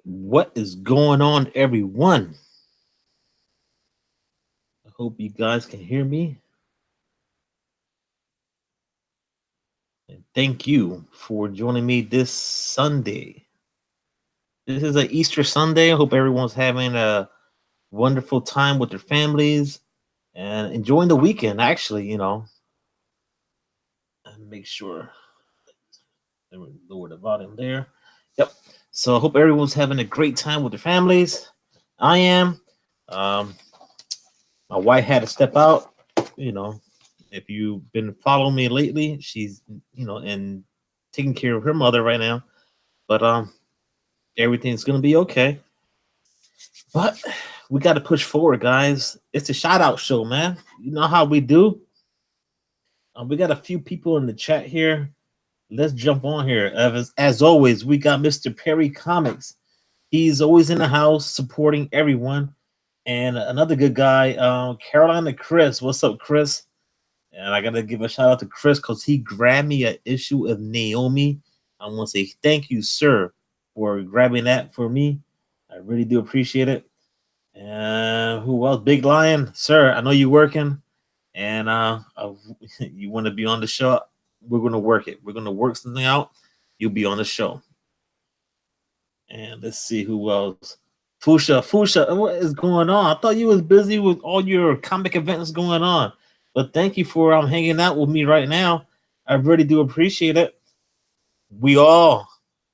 What is going on, everyone? I hope you guys can hear me. And thank you for joining me this Sunday. This is an Easter Sunday. I hope everyone's having a wonderful time with their families and enjoying the weekend, actually, and make sure they lower the volume there. Yep. So I hope everyone's having a great time with their families. I am. Um, my wife had to step out, you know, if you've been following me lately, she's and taking care of her mother right now. But everything's gonna be okay. But we got to push forward, guys. It's a shout out show, man. You know how we do. We got a few people in the chat here. Let's jump on here. As always, we got Mr. Perry Comics. He's always in the house supporting everyone. And another good guy, Carolina Chris. What's up, Chris? And I gotta give a shout out to Chris because he grabbed me an issue of Naomi. I want to say thank you, sir, for grabbing that for me. I really do appreciate it. And who else? Big Lion, sir. I know you're working, and you want to be on the show. We're gonna work it. We're gonna work something out. You'll be on the show. And let's see who else. Fusha, what is going on? I thought you was busy with all your comic events going on. But thank you for hanging out with me right now. I really do appreciate it. We all,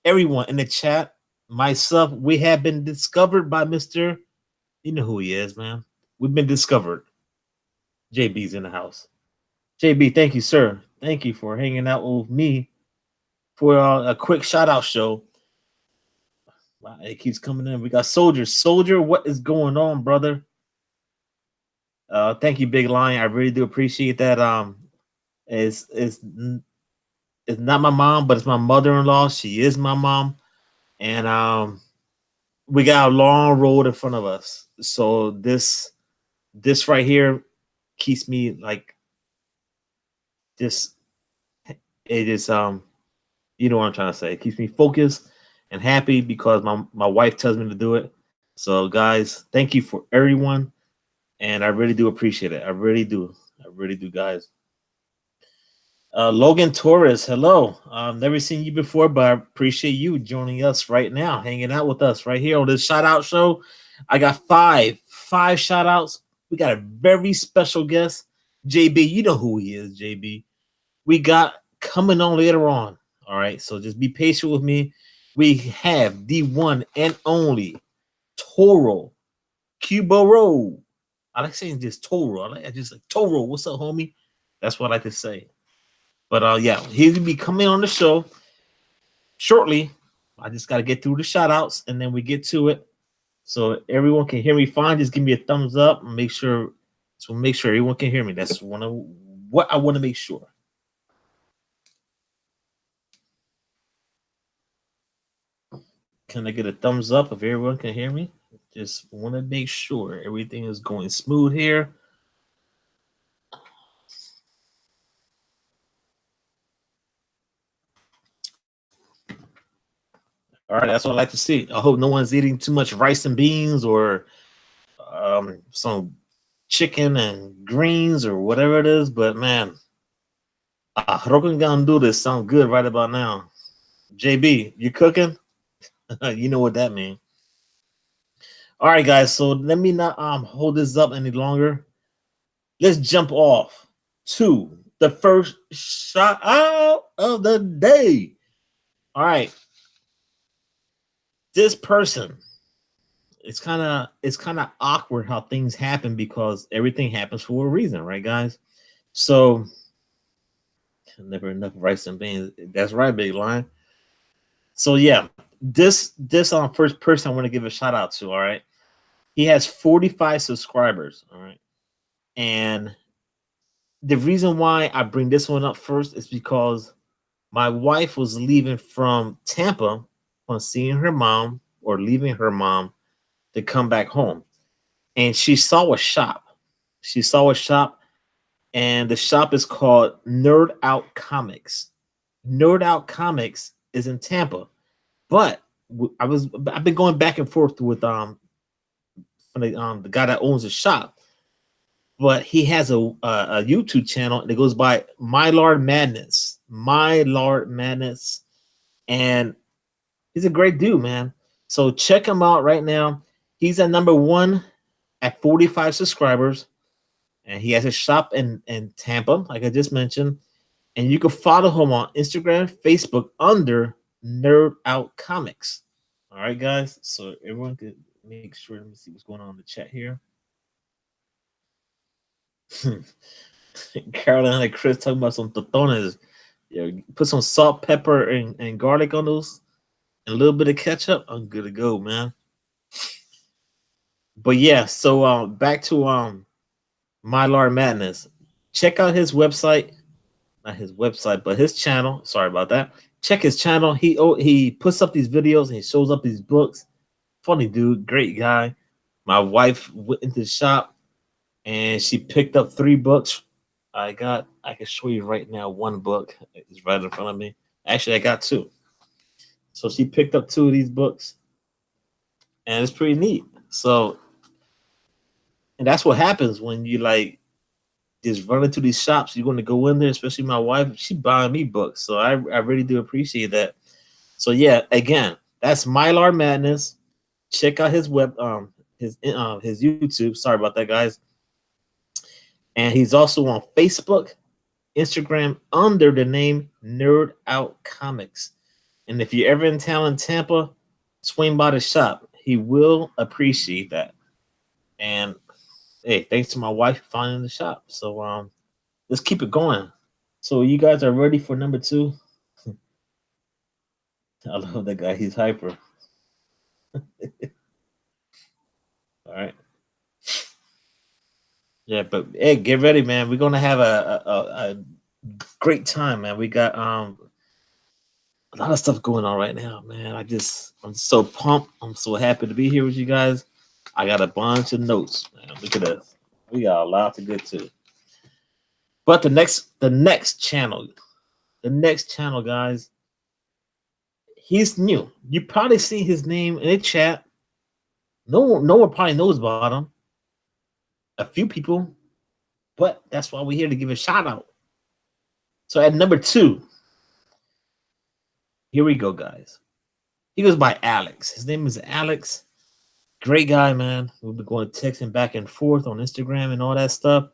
everyone in the chat, myself, we have been discovered by Mr. You know who he is, man. We've been discovered. JB's in the house. JB, thank you, sir. Thank you for hanging out with me for a quick shout out show. Wow, it keeps coming in. We got Soldier. Soldier, what is going on, brother? Thank you, Big Lion. I really do appreciate that. It's not my mom, but it's my mother-in-law. She is my mom, and we got a long road in front of us. So this right here keeps me like just it is you know what I'm trying to say. It keeps me focused and happy because my wife tells me to do it. So guys, thank you for everyone, and I really do appreciate it. I really do. I really do, guys. Logan Torres, hello. Never seen you before, but I appreciate you joining us right now, hanging out with us right here on this shout out show. I got five shout outs. We got a very special guest, JB. You know who he is, JB. We got coming on later on. All right, so just be patient with me. We have the one and only ThoroQboro. I like saying just Toro. I just like Toro. What's up, homie? That's what I like to say. But yeah, he's gonna be coming on the show shortly. I just gotta get through the shout outs and then we get to it. So everyone can hear me fine. Just give me a thumbs up and make sure everyone can hear me. That's one of what I want to make sure. Can I get a thumbs up if everyone can hear me? Just want to make sure everything is going smooth here. All right, that's what I like to see. I hope no one's eating too much rice and beans or some chicken and greens or whatever it is. But man, Rogan gonna do this sound good right about now. JB, you cooking? You know what that means. All right, guys. So let me not hold this up any longer. Let's jump off to the first shout out of the day. All right. This person, it's kind of awkward how things happen because everything happens for a reason, right, guys? So never enough rice and beans. That's right, Big Lion. So yeah, this first person I want to give a shout out to. All right, he has 45 subscribers. All right, and the reason why I bring this one up first is because my wife was leaving from Tampa on seeing her mom or leaving her mom to come back home. And she saw a shop. She saw a shop, and the shop is called Nerd Out Comics. Nerd Out Comics is in Tampa, but I've been going back and forth with the guy that owns the shop, but he has a YouTube channel and it goes by My Lord Madness. My Lord Madness. And he's a great dude, man. So check him out right now. He's at #1 at 45 subscribers. And he has a shop in Tampa, like I just mentioned. And you can follow him on Instagram, Facebook under Nerd Out Comics. All right, guys. So everyone could make sure. Let me see what's going on in the chat here. Carolina Chris talking about some totones. Yeah, put some salt, pepper, and garlic on those, and a little bit of ketchup. I'm good to go, man. But yeah, so back to My Lord Madness. Check out his website. Not his website, but his channel. Sorry about that. Check his channel. He puts up these videos and he shows up these books. Funny dude, great guy. My wife went into the shop and she picked up 3 books. I can show you right now one book. It's right in front of me. Actually, I got 2. So she picked up 2 of these books. And it's pretty neat. So, and that's what happens when you like just run into these shops. You're going to go in there, especially my wife. She buying me books. So I really do appreciate that. So yeah, again, that's My Lord Madness. Check out his his YouTube. Sorry about that, guys. And he's also on Facebook, Instagram under the name Nerd Out Comics. And if you're ever in town in Tampa, swing by the shop. He will appreciate that. And hey, thanks to my wife finding the shop. So let's keep it going. So you guys are ready for number 2? I love that guy. He's hyper. All right. Yeah, but hey, get ready, man. We're gonna have a great time, man. We got a lot of stuff going on right now, man. I'm so pumped. I'm so happy to be here with you guys. I got a bunch of notes, man. Look at this. We got a lot to get to. But the next channel, guys, he's new. You probably see his name in the chat. No one probably knows about him. A few people, but that's why we're here to give a shout out. So at number 2, here we go, guys. He goes by Alex. His name is Alex. Great guy, man. We've been going texting back and forth on Instagram and all that stuff.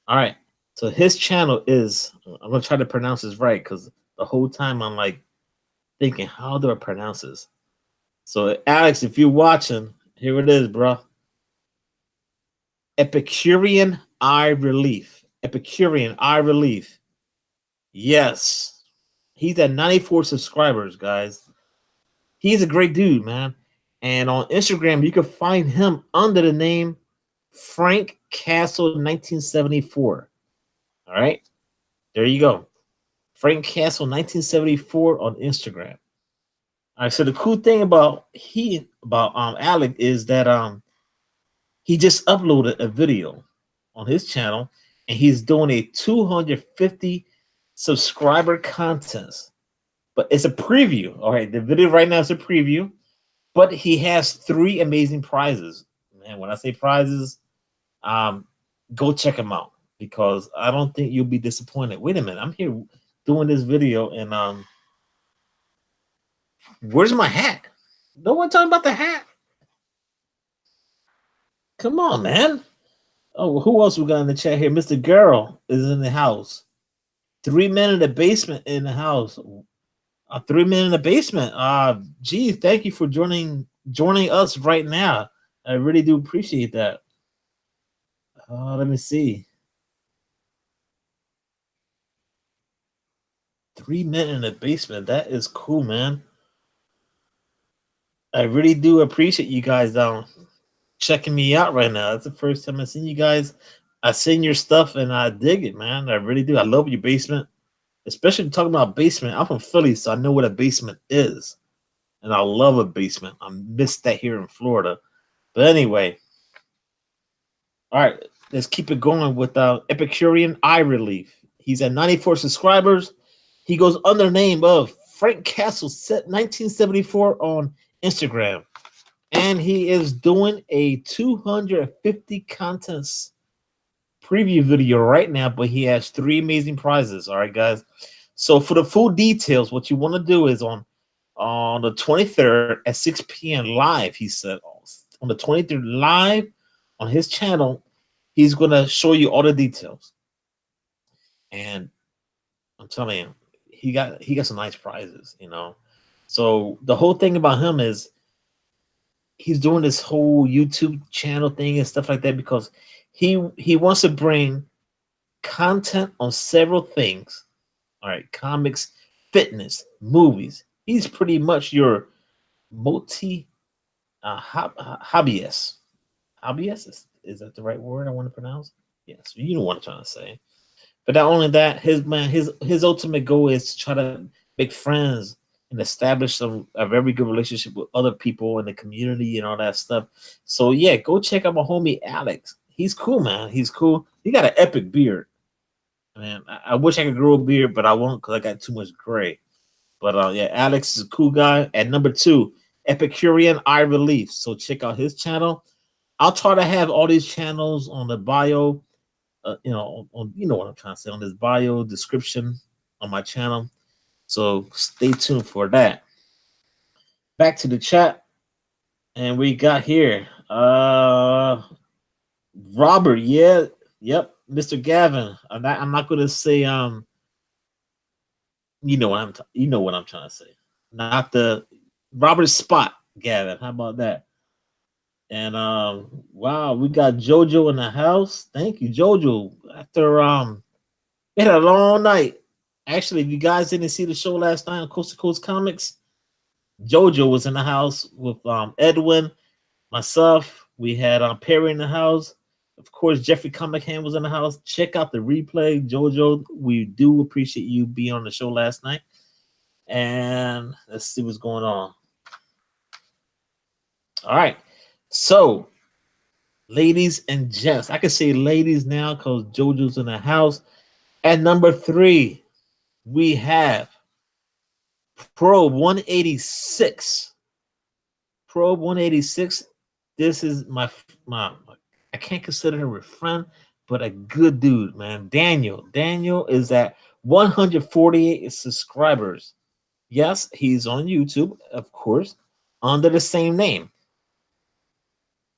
All right. So his channel is, I'm going to try to pronounce this right because the whole time I'm like thinking, how do I pronounce this? So Alex, if you're watching, here it is, bro. Epicurean Eye Relief. Epicurean Eye Relief. Yes. He's at 94 subscribers, guys. He's a great dude, man. And on Instagram, you can find him under the name Frank Castle 1974. All right. There you go. Frank Castle 1974 on Instagram. All right. So the cool thing about Alec is that he just uploaded a video on his channel and he's doing a 250 subscriber contest. But it's a preview. All right. The video right now is a preview, but he has 3 amazing prizes. Man, when I say prizes, go check him out because I don't think you'll be disappointed. Wait a minute. I'm here doing this video and where's my hat? No one talking about the hat. Come on, man. Oh, who else we got in the chat here? Mr. Girl is in the house. 3 men in the basement in the house. 3 men in the basement. Gee, thank you for joining us right now. I really do appreciate that. Let me see. 3 men in the basement. That is cool, man. I really do appreciate you guys checking me out right now. That's the first time I've seen you guys. I seen your stuff and I dig it, man. I really do. I love your basement. Especially talking about basement. I'm from Philly, so I know what a basement is. And I love a basement. I miss that here in Florida. But anyway. All right. Let's keep it going with Epicurean Eye Relief. He's at 94 subscribers. He goes under the name of Frank Castle set 1974 on Instagram, and he is doing a 250 contents preview video right now, but he has 3 amazing prizes. All right, guys. So for the full details, what you want to do is on the 23rd at 6 p.m. live, he said on the 23rd live on his channel, he's gonna show you all the details. And I'm telling you, he got some nice prizes, you know. So the whole thing about him is he's doing this whole YouTube channel thing and stuff like that because he wants to bring content on several things. All right, comics, fitness, movies. He's pretty much your multi hobbyist. Hobbyist is that the right word I want to pronounce? Yes, you know what I'm trying to say. But not only that, his ultimate goal is to try to make friends and establish a very good relationship with other people in the community and all that stuff. So yeah, go check out my homie Alex. He's cool, man. He's cool. He got an epic beard. Man, I wish I could grow a beard, but I won't because I got too much gray. But yeah, Alex is a cool guy. And number 2, Epicurean Eye Relief. So check out his channel. I'll try to have all these channels on the bio. You know, you know what I'm trying to say, on this bio description on my channel. So stay tuned for that. Back to the chat, and we got here Robert. Yeah, yep, Mr. Gavin. I'm not gonna say you know what I'm trying to say. Not the Robert Spot, Gavin. How about that? And wow, we got JoJo in the house. Thank you, JoJo. After we had a long night. Actually, if you guys didn't see the show last night on Coast to Coast Comics, JoJo was in the house with Edwin, myself. We had Perry in the house. Of course, Jeffrey Comic Hand was in the house. Check out the replay, JoJo. We do appreciate you being on the show last night. And let's see what's going on. All right. So, ladies and gents, I can say ladies now because JoJo's in the house. At number 3, we have Probe 186. Probe 186. This is my I can't consider him a friend, but a good dude, man. Daniel is at 148 subscribers. Yes, he's on YouTube, of course, under the same name.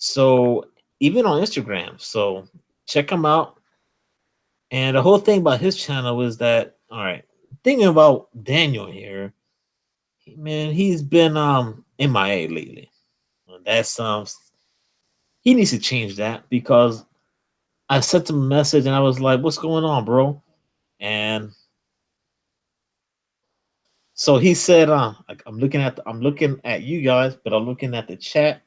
So even on Instagram. So check him out. And the whole thing about his channel is that, all right, thinking about Daniel here, man, he's been MIA lately. That's he needs to change that because I sent him a message and I was like, "What's going on, bro?" And so he said, I'm looking at you guys, but I'm looking at the chat,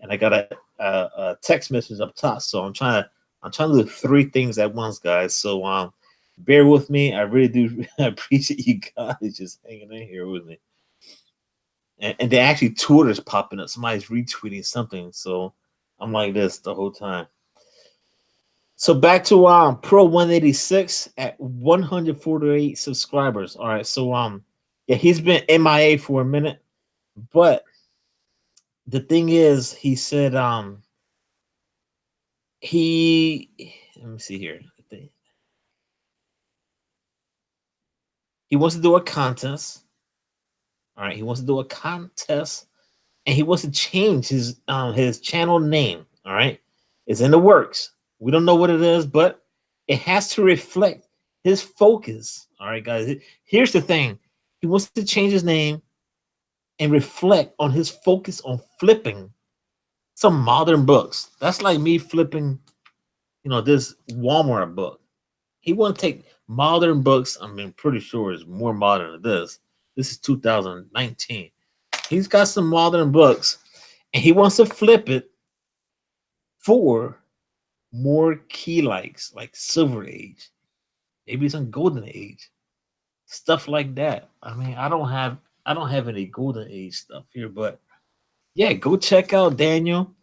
and I got a text message up top. So I'm trying to do 3 things at once, guys. So bear with me. I really do appreciate you guys just hanging in here with me. And they actually Twitter's popping up. Somebody's retweeting something. So I'm like this the whole time. So back to Pro 186 at 148 subscribers. All right. So yeah, he's been MIA for a minute, but the thing is, he said he let me see here. He wants to do a contest. All right, he wants to do a contest, and he wants to change his channel name. All right, it's in the works. We don't know what it is, but it has to reflect his focus. All right, guys. Here's the thing: he wants to change his name and reflect on his focus on flipping some modern books. That's like me flipping, this Walmart book. He want to take modern books. I mean, pretty sure it's more modern than this. This is 2019. He's got some modern books, and he wants to flip it for more key likes, like Silver Age, maybe some Golden Age, stuff like that. I mean, I don't have any Golden Age stuff here, but yeah, go check out Daniel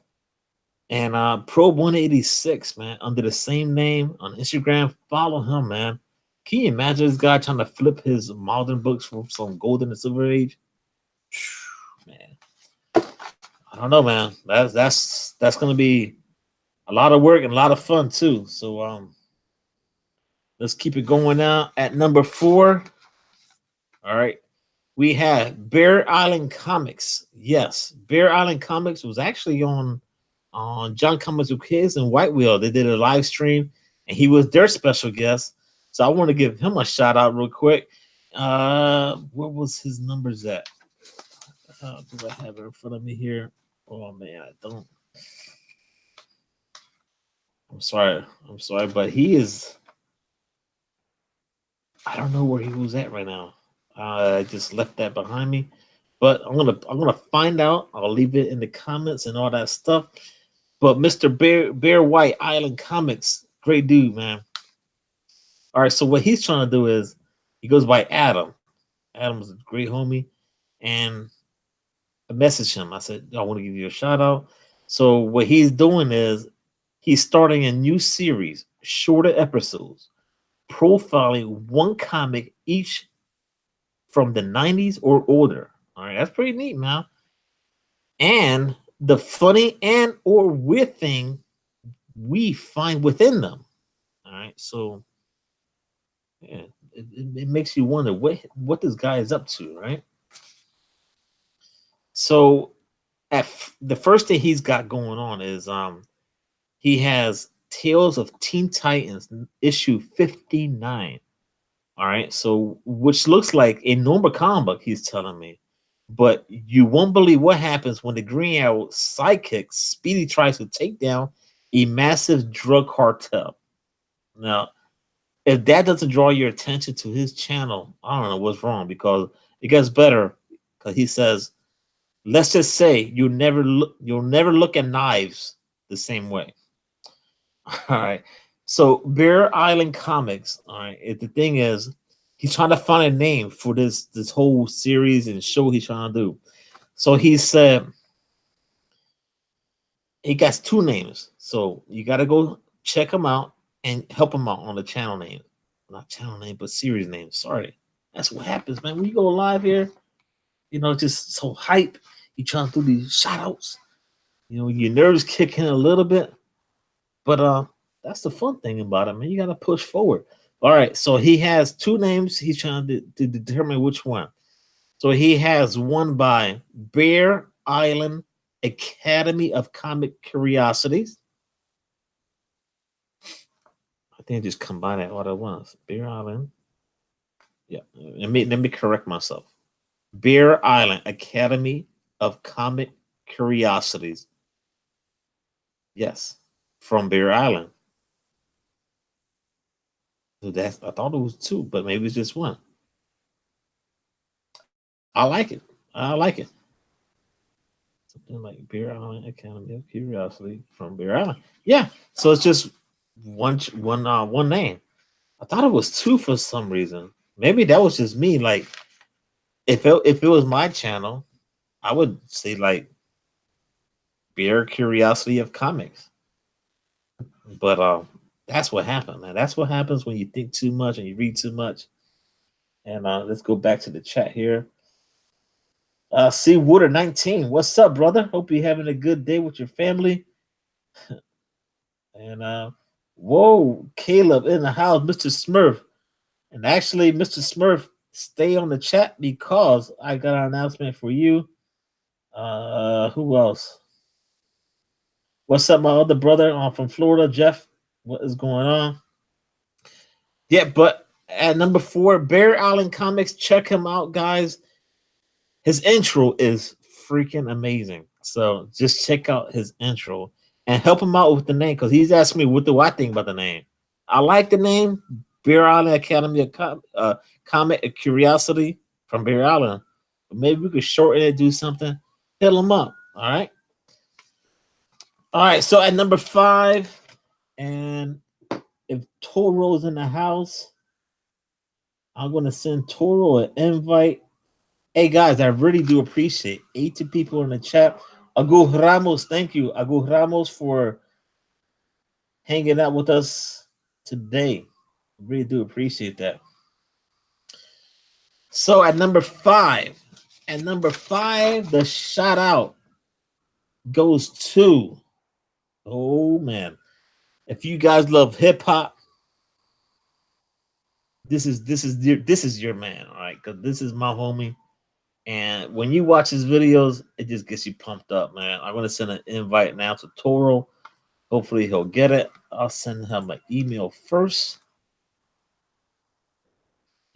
and Pro 186, man, under the same name on Instagram. Follow him, man. Can you imagine this guy trying to flip his modern books from some golden and silver age? Man, I don't know, man. That's gonna be a lot of work and a lot of fun too. So let's keep it going now. At number 4, all right, we have Bear Island Comics. Yes, Bear Island Comics was actually on John Comics with Kids and White Wheel. They did a live stream, and he was their special guest. So I want to give him a shout out real quick. What was his numbers at? Do I have it in front of me here? Oh man, I don't. I'm sorry, but he is. I don't know where he was at right now. I just left that behind me, but I'm gonna find out. I'll leave it in the comments and all that stuff. But Mr. Bear White Island Comics, great dude, man. All right, so what he's trying to do is he goes by Adam. Adam's a great homie, and I messaged him. I said, I want to give you a shout out. So what he's doing is he's starting a new series, shorter episodes, profiling one comic each from the 90s or older. All right, that's pretty neat, man. And the funny and or weird thing we find within them. All right, so yeah, it makes you wonder what this guy is up to, right? So the first thing he's got going on is he has Tales of Teen Titans issue 59. All right, so which looks like a normal comic book, he's telling me. But you won't believe what happens when the Green Arrow sidekick Speedy tries to take down a massive drug cartel. Now, if that doesn't draw your attention to his channel, I don't know what's wrong, because it gets better. Because he says, let's just say you'll never look at knives the same way. All right. So Bear Island Comics, all right. The thing is, he's trying to find a name for this whole series and show he's trying to do. So he said he got 2 names. So you got to go check him out and help him out on the channel name. Not channel name, but series name. Sorry. That's what happens, man. When you go live here, just so hype. You trying to do these shout outs. Your nerves kick in a little bit. But that's the fun thing about it, man. You got to push forward. All right, so he has 2 names. He's trying to determine which one. So he has one by Bear Island Academy of Comic Curiosities. I think I just combined it all at once. Bear Island. Yeah, let me correct myself. Bear Island Academy of Comic Curiosities. Yes, from Bear Island. So I thought it was 2, but maybe it's just 1. I like it. Something like Bear Island Academy of Curiosity from Bear Island. Yeah. So it's just one name. I thought it was 2 for some reason. Maybe that was just me. Like, if it was my channel, I would say like Bear Curiosity of Comics. But that's what happened, man. That's what happens when you think too much and you read too much. And let's go back to the chat here. See Water 19. What's up, brother? Hope you're having a good day with your family. And whoa, Caleb in the house, Mr. Smurf. And actually, Mr. Smurf, stay on the chat because I got an announcement for you. Who else? What's up, my other brother from Florida, Jeff? What is going on? Yeah, but at number 4, Bear Island Comics. Check him out, guys. His intro is freaking amazing. So just check out his intro and help him out with the name, because he's asking me what do I think about the name. I like the name, Bear Island Academy of Comic Curiosity from Bear Island. But maybe we could shorten it, do something. Hit him up. All right. All right. So at number 5, and if Toro's in the house, I'm going to send Toro an invite. Hey, guys, I really do appreciate 80 people in the chat. Agu Ramos, thank you. Agu Ramos for hanging out with us today. Really do appreciate that. So at number five, the shout out goes to, oh man, if you guys love hip hop, this is your man, all right? Because this is my homie, and when you watch his videos, it just gets you pumped up, man. I'm gonna send an invite now to Toro. Hopefully he'll get it. I'll send him an email first,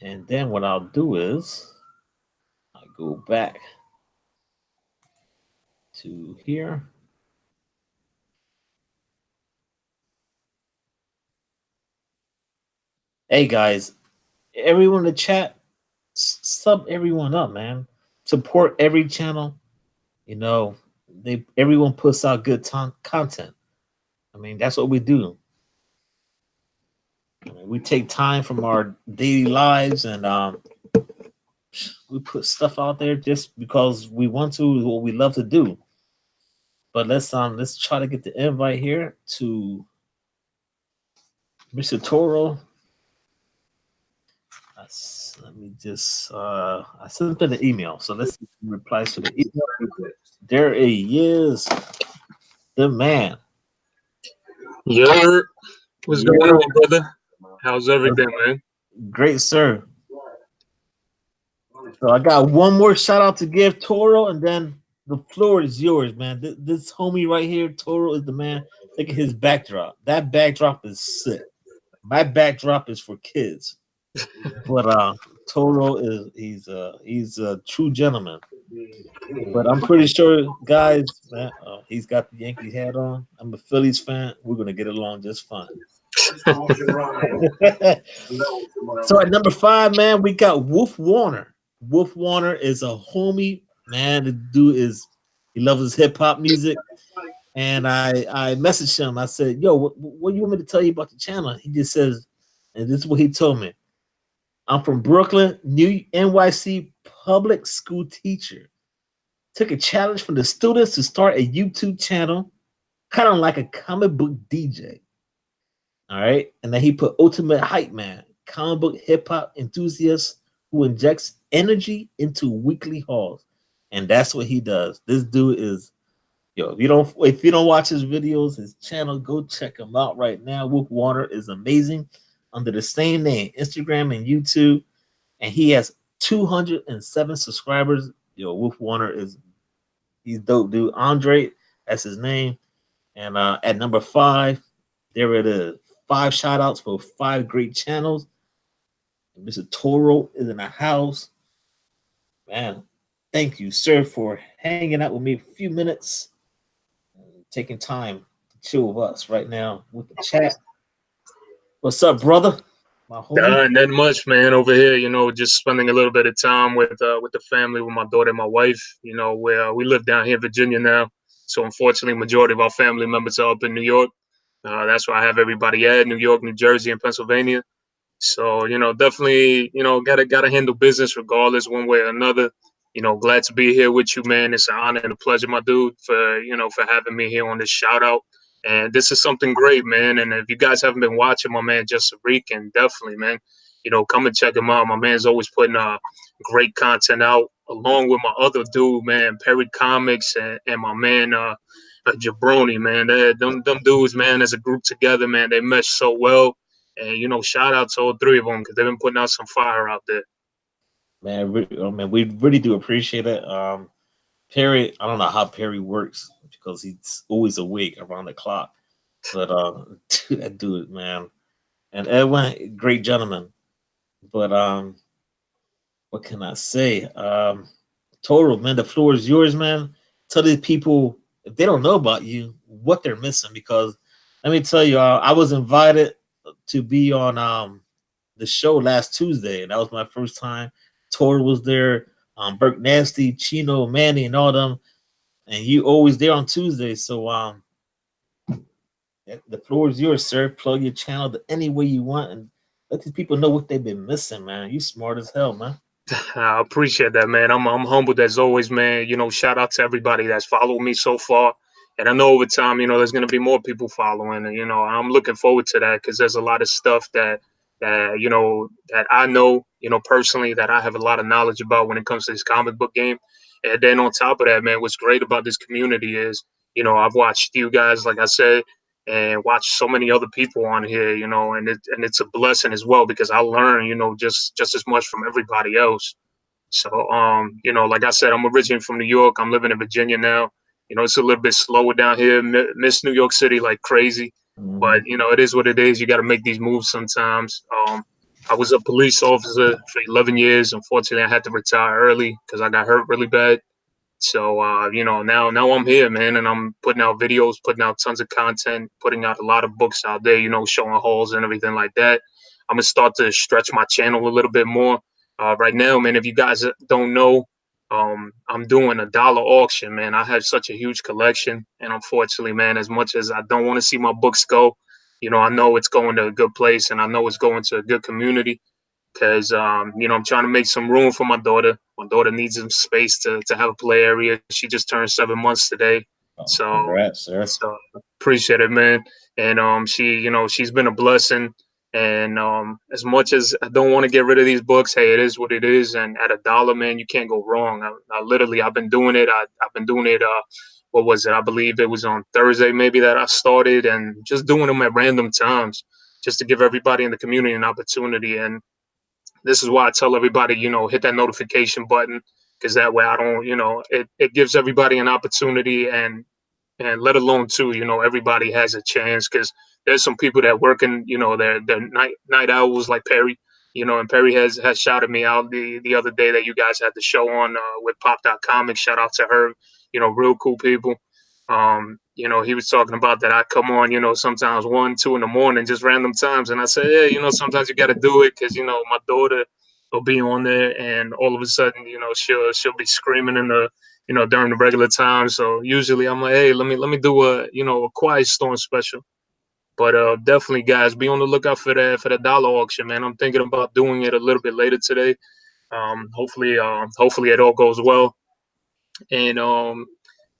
and then what I'll do is I go back to here. Hey guys, everyone in the chat, sub everyone up, man. Support every channel. You know, everyone puts out good content. I mean, that's what we do. I mean, we take time from our daily lives and we put stuff out there just because we want to, what we love to do. But let's try to get the invite here to Mr. Toro. Let me just I sent him an email, so let's see if he replies to the email. There he is, the man. Yo, what's going on, brother? How's everything, man? Great, sir. So I got one more shout out to give Toro, and then the floor is yours, man. This homie right here, Toro, is the man. Look at his backdrop. That backdrop is sick. My backdrop is for kids, but Toro he's a true gentleman. But I'm pretty sure, guys, man, he's got the Yankee hat on. I'm a Phillies fan. We're gonna get along just fine. So at number five, man, we got Wolf Warner. Wolf Warner is a homie, man. The dude he loves his hip hop music. And I messaged him. I said, "Yo, what do you want me to tell you about the channel?" He just says, and this is what he told me: "I'm from Brooklyn, New NYC public school teacher. Took a challenge from the students to start a YouTube channel, kind of like a comic book DJ. All right. And then he put Ultimate Hype Man, comic book hip hop enthusiast who injects energy into weekly hauls. And that's what he does. This dude is, yo, if you don't watch his videos, his channel, go check him out right now. Wolf Warner is amazing under the same name, Instagram and YouTube. And he has 207 subscribers. Yo, Wolf Warner he's dope, dude. Andre, that's his name. And at number five, there it is. 5 shout outs for 5 great channels. Mr. Toro is in the house. Man, thank you, sir, for hanging out with me a few minutes, taking time to chill with us right now with the chat. What's up, brother? My homie. Not much, man. Over here, just spending a little bit of time with the family, with my daughter and my wife. Where we live down here in Virginia now. So unfortunately, majority of our family members are up in New York. That's where I have everybody at: New York, New Jersey, and Pennsylvania. So, definitely, gotta handle business regardless, one way or another. Glad to be here with you, man. It's an honor and a pleasure, my dude, for having me here on this shout out. And this is something great, man. And if you guys haven't been watching my man Just Rican, definitely, man, come and check him out. My man's always putting great content out, along with my other dude, man, Perry Comics, and my man Jabroni, man. Them dudes, man, as a group together, man, they mesh so well. And shout out to all 3 of them because they've been putting out some fire out there. Man, we really do appreciate it. Perry, I don't know how Perry works because he's always awake around the clock. But that dude, man. And Edwin, great gentleman. But what can I say? Total, man, the floor is yours, man. Tell these people, if they don't know about you, what they're missing. Because let me tell you, I was invited to be on the show last Tuesday, and that was my first time. Tor was there, Burke Nasty, Chino, Manny, and all them. And you always there on Tuesday. So the floor is yours, sir. Plug your channel any way you want and let these people know what they've been missing, man. You smart as hell, man. I appreciate that, man. I'm humbled as always, man. Shout out to everybody that's followed me so far. And I know over time, there's going to be more people following. And, I'm looking forward to that because there's a lot of stuff that, that, you know, that I know, you know, personally, that I have a lot of knowledge about when it comes to this comic book game. And then on top of that, man, what's great about this community is, you know, I've watched you guys, like I said, and watched so many other people on here, you know, and it's a blessing as well because I learn, you know, just as much from everybody else. So, you know, like I said, I'm originally from New York. I'm living in Virginia now. You know, it's a little bit slower down here. Miss New York City like crazy, but Mhm. you know, it is what it is. You got to make these moves sometimes. I was a police officer for 11 years. Unfortunately, I had to retire early because I got hurt really bad. So you know, now I'm here, man, and I'm putting out videos, putting out tons of content, putting out a lot of books out there, you know, showing hauls and everything like that. I'm gonna start to stretch my channel a little bit more. Right now, man, if you guys don't know, I'm doing $1 auction, man. I have such a huge collection, and unfortunately, man, as much as I don't want to see my books go, you know, I know it's going to a good place, and I know it's going to a good community because you know, I'm trying to make some room for my daughter. My daughter needs some space to have a play area. She just turned 7 months today, Oh, so congrats, sir. so appreciate it, man. And she, you know, she's been a blessing. And as much as I don't want to get rid of these books, hey, it is what it is. And at $1, man, you can't go wrong. I literally, I've been doing it. I've been doing it. What was it? I believe it was on Thursday, maybe that I started, and just doing them at random times, just to give everybody in the community an opportunity. And this is why I tell everybody, you know, hit that notification button because that way I don't, you know, it gives everybody an opportunity and let alone too, you know, everybody has a chance because there's some people that work in, you know, they're night owls like Perry, you know, and Perry has shouted me out the other day that you guys had the show on with Pop.com, and shout out to her, you know, real cool people. You know, he was talking about that I come on, you know, sometimes 1, 2 in the morning, just random times. And I said, yeah, you know, sometimes you got to do it because, you know, my daughter will be on there and all of a sudden, you know, she'll be screaming in the, you know, during the regular time. So usually I'm like, hey, let me do a, you know, a quiet storm special. But definitely, guys, be on the lookout for that dollar auction, man. I'm thinking about doing it a little bit later today. Hopefully it all goes well. And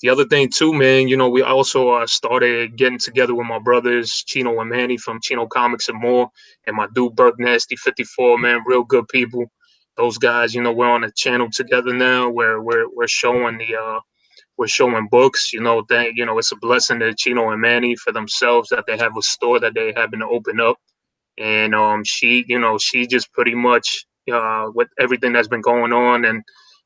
the other thing too, man, you know, we also started getting together with my brothers Chino and Manny from Chino Comics and more, and my dude Burke Nasty 54, man, real good people. Those guys, you know, we're on a channel together now where we're showing the we're showing books. You know, you know, it's a blessing to Chino and Manny for themselves that they have a store that they happen to open up. And she, you know, she just pretty much with everything that's been going on, and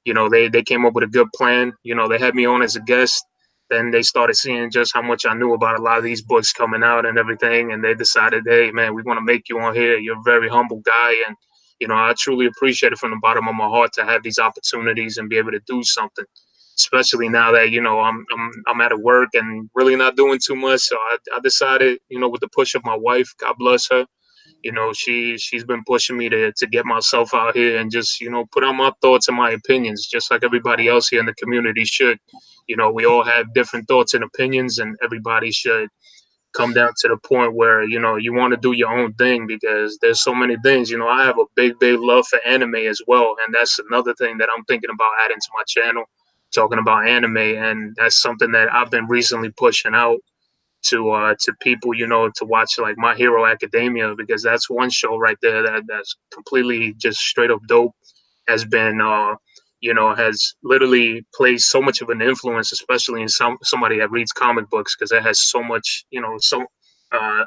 you know, they came up with a good plan. You know, they had me on as a guest. Then they started seeing just how much I knew about a lot of these books coming out and everything, and they decided, hey, man, we want to make you on here. You're a very humble guy, and you know, I truly appreciate it from the bottom of my heart to have these opportunities and be able to do something. Especially now that you know I'm out of work and really not doing too much, so I decided, you know, with the push of my wife, God bless her, you know, she's been pushing me to get myself out here and just, you know, put out my thoughts and my opinions just like everybody else here in the community should. You know, we all have different thoughts and opinions, and everybody should come down to the point where, you know, you want to do your own thing because there's so many things. You know, I have a big love for anime as well, and that's another thing that I'm thinking about adding to my channel, talking about anime. And that's something that I've been recently pushing out to people, you know, to watch like My Hero Academia, because that's one show right there that's completely just straight up dope. Has been you know, has literally plays so much of an influence, especially in somebody that reads comic books, because it has so much, you know, so uh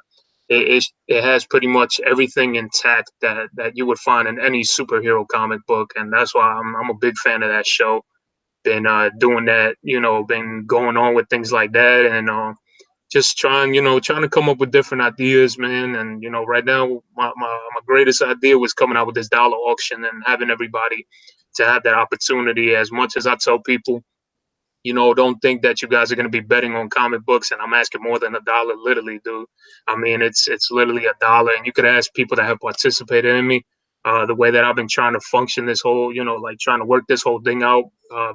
it has pretty much everything intact that you would find in any superhero comic book, and that's why I'm a big fan of that show. Been doing that, you know, been going on with things like that, and just trying, you know, trying to come up with different ideas, man. And you know, right now, my greatest idea was coming out with this dollar auction and having everybody to have that opportunity. As much as I tell people, you know, don't think that you guys are going to be betting on comic books, and I'm asking more than $1, literally, dude. I mean, it's literally $1, and you could ask people that have participated in me. The way that I've been trying to function this whole, you know, like trying to work this whole thing out,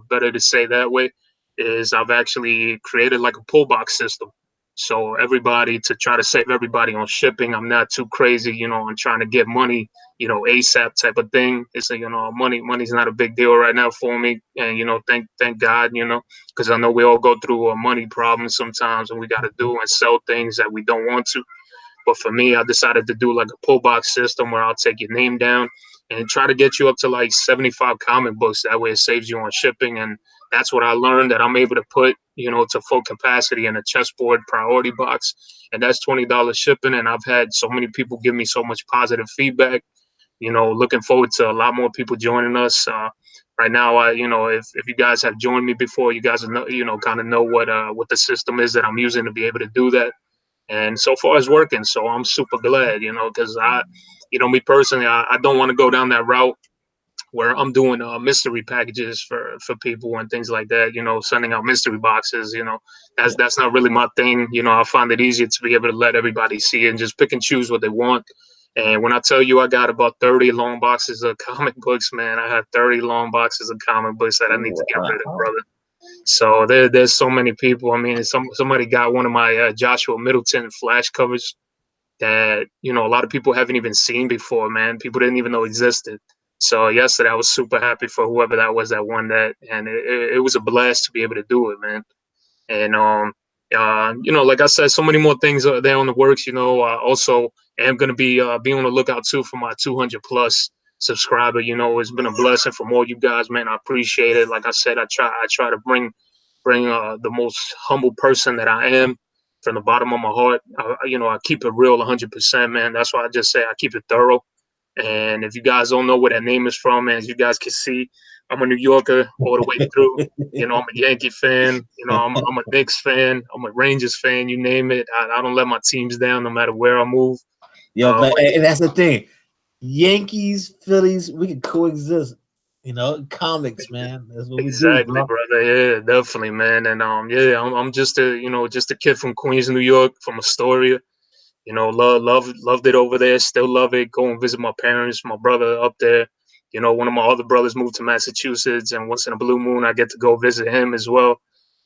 better to say that way, is I've actually created like a pull box system. So everybody, to try to save everybody on shipping, I'm not too crazy, you know, on trying to get money, you know, ASAP type of thing. It's like, you know, money's not a big deal right now for me, and you know, thank God, you know, because I know we all go through a money problem sometimes, and we got to do and sell things that we don't want to. But for me, I decided to do like a pull box system where I'll take your name down and try to get you up to like 75 comic books. That way it saves you on shipping. And that's what I learned, that I'm able to put, to full capacity in a chessboard priority box. And that's $20 shipping. And I've had so many people give me so much positive feedback. Looking forward to a lot more people joining us. Right now, if you guys have joined me before, you guys know, kind of know what the system is that I'm using to be able to do that. And so far it's working. So I'm super glad, because me personally, I don't want to go down that route where I'm doing mystery packages for people and things like that. Sending out mystery boxes. Yeah. That's not really my thing. I find it easier to be able to let everybody see it and just pick and choose what they want. And when I tell you I got about 30 long boxes of comic books, man, I have 30 long boxes of comic books that I need to get rid of, Wow. brother. So there's so many people. I mean, somebody got one of my Joshua Middleton flash covers that a lot of people haven't even seen before, man. People didn't even know existed. So yesterday I was super happy for whoever that was that won that, and it was a blast to be able to do it, man. And like I said, so many more things are there on the works. Also am gonna be on the lookout too for my 200 plus subscriber. It's been a blessing from all you guys, man. I appreciate it. Like I said, I try to bring the most humble person that I am from the bottom of my heart. I keep it real 100%, man. That's why I just say I keep it thorough. And if you guys don't know where that name is from, as you guys can see, I'm a New Yorker all the way through. I'm a Yankee fan. I'm a Knicks fan. I'm a Rangers fan. You name it. I don't let my teams down no matter where I move. Yeah, but and that's the thing. Yankees, Phillies, we can coexist. Comics, man. That's what we do, Exactly, bro. brother. Yeah, definitely, man. And yeah, I'm just a kid from Queens, New York, from Astoria. Loved it over there. Still love it. Go and visit my parents, my brother up there. One of my other brothers moved to Massachusetts, and once in a blue moon, I get to go visit him as well.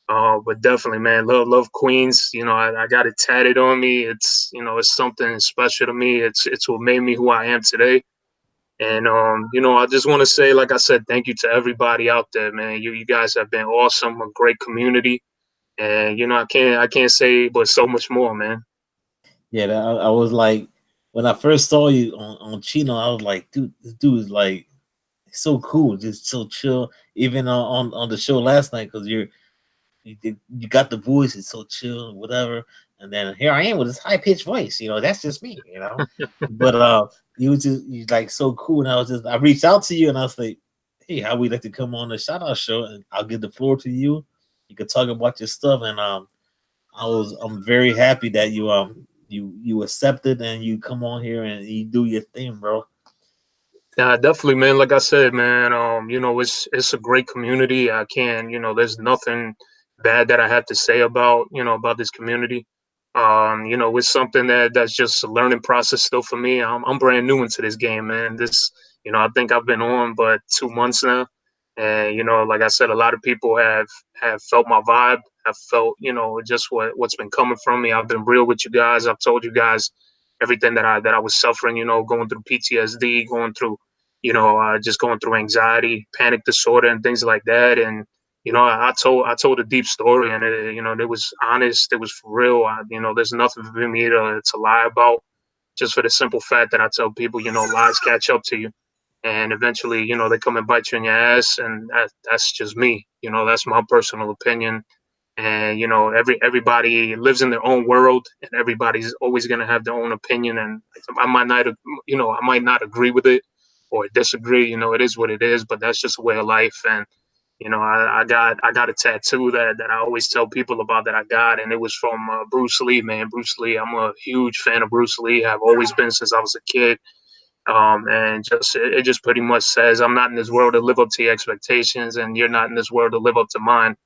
But definitely, man, love Queens. I got it tatted on me. It's something special to me. It's what made me who I am today. And I just want to say, like I said, thank you to everybody out there, man. You guys have been awesome, a great community, and I can't say but so much more, man. Yeah, I was like, when I first saw you on Chino, I was like, dude, this dude is like so cool, just so chill. Even on the show last night, because you got the voice, it's so chill, whatever. And then here I am with this high pitched voice. That's just me. But you like so cool, and I reached out to you, and I was like, hey, how we like to come on the shout out show, and I'll give the floor to you. You can talk about your stuff, and I'm very happy that you accepted and you come on here and you do your thing, bro. Yeah, definitely, man. Like I said, man, it's a great community. I can, there's nothing bad that I have to say about this community. It's something that's just a learning process still for me. I'm brand new into this game, man. I think I've been on but 2 months now, and like I said, a lot of people have felt my vibe, have felt, just what's been coming from me. I've been real with you guys. I've told you guys everything that I was suffering. Going through PTSD, going through just going through anxiety, panic disorder, and things like that. And I told a deep story, and it was honest, it was for real. There's nothing for me to lie about. Just for the simple fact that I tell people, lies catch up to you, and eventually, they come and bite you in your ass, and that's just me. That's my personal opinion. And everybody lives in their own world, and everybody's always going to have their own opinion. And I might not agree with it or disagree. It is what it is, but that's just a way of life. And I got a tattoo that I always tell people about, that I got, and it was from Bruce Lee, man. Bruce Lee. I'm a huge fan of Bruce Lee. I've always been since I was a kid. And just it just pretty much says, I'm not in this world to live up to your expectations, and you're not in this world to live up to mine.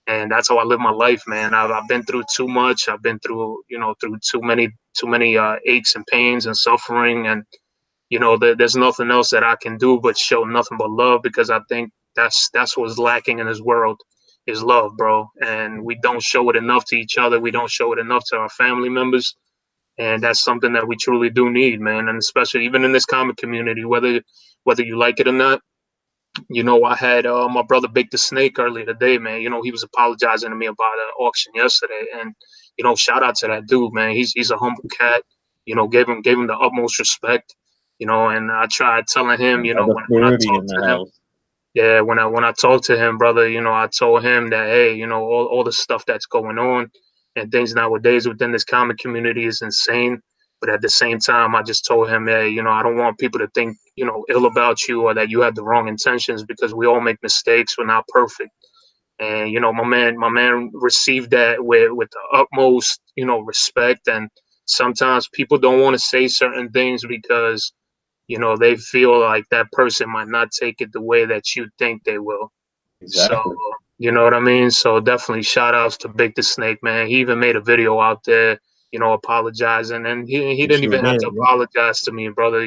And that's how I live my life, man. I've been through too much. I've been through through too many aches and pains and suffering, and there's nothing else that I can do but show nothing but love, because I think that's what's lacking in this world is love, bro. And we don't show it enough to each other. We don't show it enough to our family members, and that's something that we truly do need, man. And especially even in this comic community, whether you like it or not. I had my brother Bake the Snake earlier today, man. He was apologizing to me about an auction yesterday, and shout out to that dude, man. He's a humble cat. gave him the utmost respect, and I tried telling him, Other when I purity in talked the to him, house. yeah, when I talked to him, brother, I told him that, hey, all the stuff that's going on and things nowadays within this comic community is insane. But at the same time, I just told him, hey, I don't want people to think, ill about you or that you had the wrong intentions, because we all make mistakes. We're not perfect. And my man received that with the utmost, respect. And sometimes people don't want to say certain things because they feel like that person might not take it the way that you think they will. So, Exactly. you know what I mean? So definitely shout outs to Big the Snake, man. He even made a video out there, apologizing, and he He didn't sure even have did. to Yep. apologize to me, brother.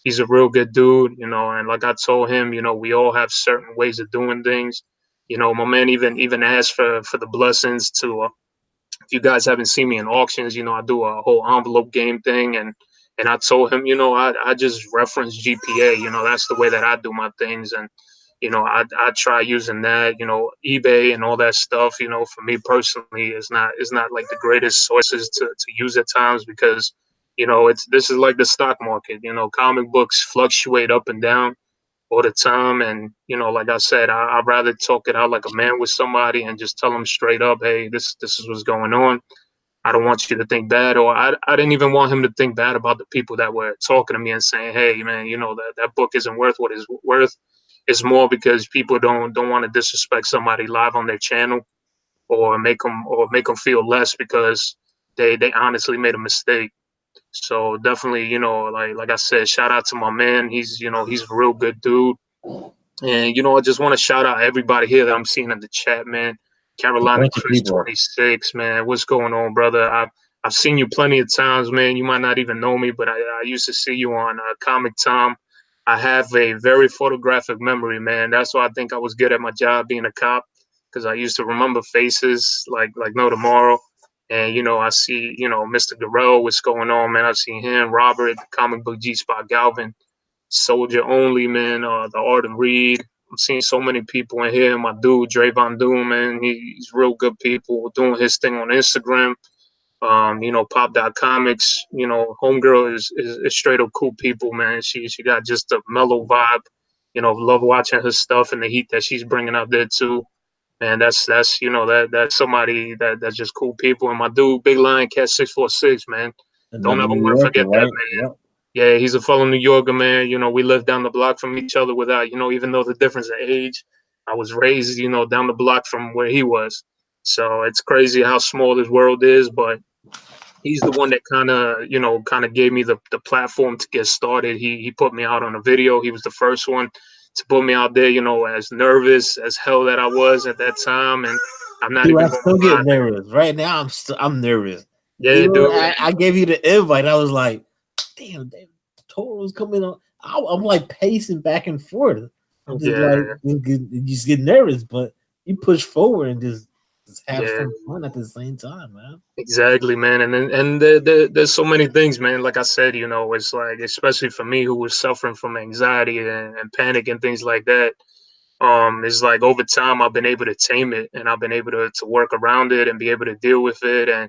He's a real good dude, and like I told him, we all have certain ways of doing things. My man even asked for the blessings to if you guys haven't seen me in auctions, I do a whole envelope game thing, and I told him, I just reference GPA, that's the way that I do my things, and I try using that, eBay and all that stuff, for me personally is not like the greatest sources to use at times, because it's this is like the stock market, comic books fluctuate up and down all the time. And like I said, I'd rather talk it out like a man with somebody and just tell them straight up, hey, this is what's going on. I don't want you to think bad, or I didn't even want him to think bad about the people that were talking to me and saying, hey man, that book isn't worth what it's worth. It's more because people don't want to disrespect somebody live on their channel, or make them feel less because they honestly made a mistake. So definitely, like I said, shout out to my man. He's a real good dude. And I just want to shout out everybody here that I'm seeing in the chat, man. A Carolina bunch of Chris people. 26, man. What's going on, brother? I've seen you plenty of times, man. You might not even know me, but I used to see you on Comic Time. I have a very photographic memory, man. That's why I think I was good at my job being a cop, because I used to remember faces like no tomorrow. And I see Mr. Guerrero, what's going on, man? I've seen him, Robert, the comic book G Spot, Galvin, Soldier Only, man, the Art of Reed. I'm seeing so many people in here. My dude, Drayvon Doom, man, he's real good people doing his thing on Instagram. Pop.comics, Homegirl is straight up cool people, man. She got just a mellow vibe. Love watching her stuff and the heat that she's bringing out there too. Man, that's somebody that's just cool people. And my dude, Big Lion Cat 646, man. Don't Another ever New want to Yorker, forget that, right? man. Yep. Yeah, he's a fellow New Yorker, man. We live down the block from each other without, even though the difference in age. I was raised, down the block from where he was. So it's crazy how small this world is, but he's the one that kind of gave me the platform to get started. He put me out on a video. He was the first one to put me out there, as nervous as hell that I was at that time. And I'm not Dude, even I gonna still lie, get nervous. Right now, I'm nervous. yeah, Even when dude. I gave you the invite, I was like, damn, Toro's coming on. I'm like pacing back and forth. I'm just like, Yeah, you just get nervous, but you push forward and just have yeah. some fun at the same time, man. Exactly, man, and there's so many things, man. Like I said, it's like, especially for me who was suffering from anxiety and panic and things like that. It's like over time I've been able to tame it, and I've been able to work around it and be able to deal with it. And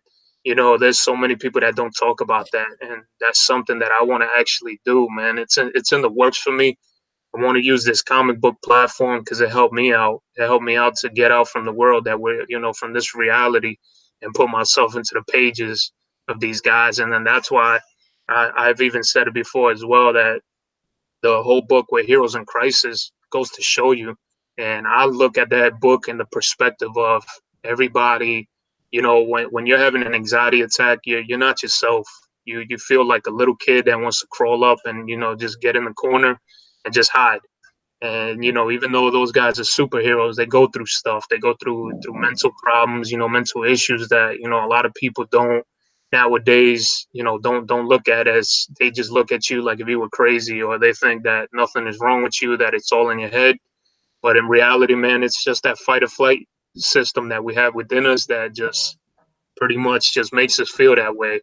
there's so many people that don't talk about that, and that's something that I want to actually do, man. It's in the works for me. I want to use this comic book platform because it helped me out. It helped me out to get out from the world that we're, from this reality, and put myself into the pages of these guys. And then that's why I've even said it before as well, that the whole book with Heroes in Crisis goes to show you. And I look at that book in the perspective of everybody, when you're having an anxiety attack, you're not yourself. You feel like a little kid that wants to crawl up and, just get in the corner and just hide. And even though those guys are superheroes, they go through stuff. They go through mental problems, mental issues that a lot of people don't nowadays. Don't look at as, they just look at you like if you were crazy, or they think that nothing is wrong with you, that it's all in your head. But in reality, man, it's just that fight or flight system that we have within us that just pretty much just makes us feel that way.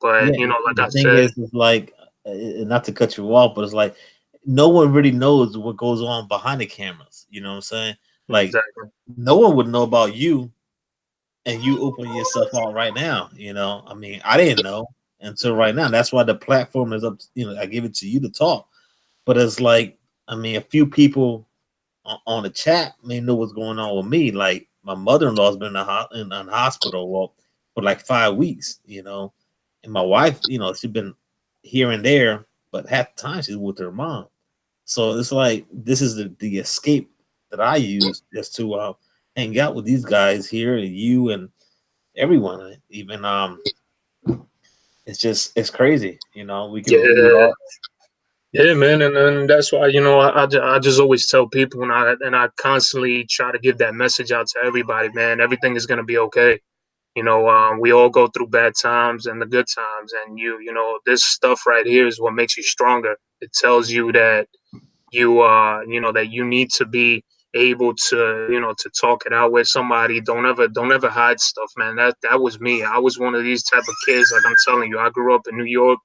But Yeah, like the I thing said, is, it's like, not to cut you off, but it's like no one really knows what goes on behind the cameras. You know what I'm saying? Like exactly. no one would know about you, and you open yourself out right now. I mean, I didn't know. until right now. That's why the platform is up. I give it to you to talk, but it's like, I mean, a few people on the chat may know what's going on with me. Like my mother-in-law's been in hospital, well, for like 5 weeks, and my wife, she's been here and there, but half the time she's with her mom. So it's like this is the escape that I use just to hang out with these guys here and you and everyone. Even it's crazy. We can we Yeah, all. yeah, man, and that's why I just always tell people, and I constantly try to give that message out to everybody, man. Everything is gonna be okay. We all go through bad times and the good times, and this stuff right here is what makes you stronger. It tells you that that you need to be able to to talk it out with somebody. Don't ever hide stuff, man. That was me. I was one of these type of kids. Like I'm telling you, I grew up in New York,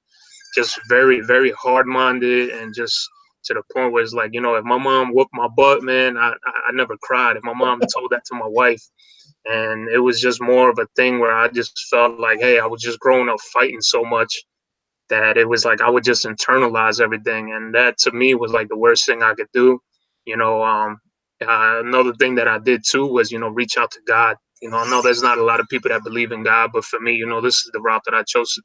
just very, very hard minded, and just to the point where it's like, if my mom whooped my butt, man, I never cried. If my mom told that to my wife, and it was just more of a thing where I just felt like, hey, I was just growing up fighting so much that it was like I would just internalize everything, and that to me was like the worst thing I could do. You know, Another thing that I did too was reach out to God. I know there's not a lot of people that believe in God, but for me, this is the route that I chose.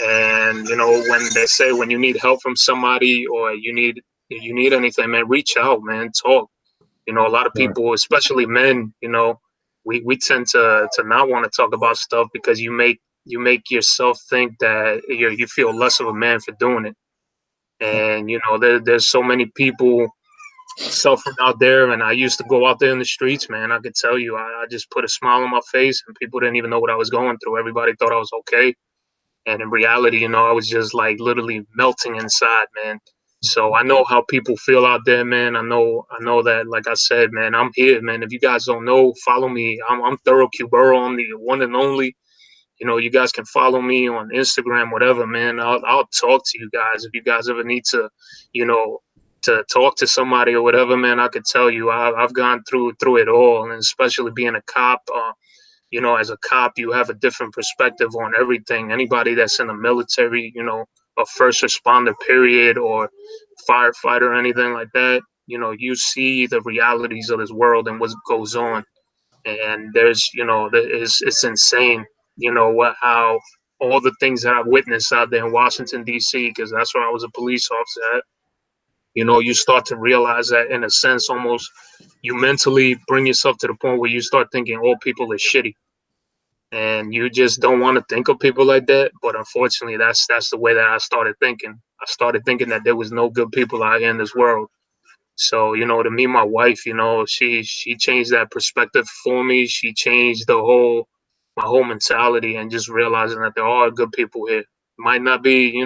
And when they say when you need help from somebody or you need anything, man, reach out, man, talk. A lot of Sure. people, especially men, we tend to not want to talk about stuff because you make yourself think that you feel less of a man for doing it. And there's so many people suffering out there, and I used to go out there in the streets, man. I could tell you, I just put a smile on my face, and people didn't even know what I was going through. Everybody thought I was okay, and in reality, I was just like literally melting inside, man. So I know how people feel out there, man. I know that, like I said, man, I'm here, man. If you guys don't know, follow me. I'm ThoroQboro. I'm the one and only. You guys can follow me on Instagram, whatever, man. I'll talk to you guys if you guys ever need you know, to talk to somebody or whatever, man. I could tell you, I've gone through it all, and especially being a cop. As a cop, you have a different perspective on everything. Anybody that's in the military, a first responder, period, or firefighter, or anything like that, you see the realities of this world and what goes on. And it's insane, what how all the things that I've witnessed out there in Washington D.C. because that's where I was a police officer at. You start to realize that in a sense, almost you mentally bring yourself to the point where you start thinking all people are shitty, and you just don't want to think of people like that. But unfortunately, that's the way that I started thinking. I started thinking that there was no good people out here in this world. So, to me, my wife, she changed that perspective for me. She changed my whole mentality, and just realizing that there are good people here. Might not be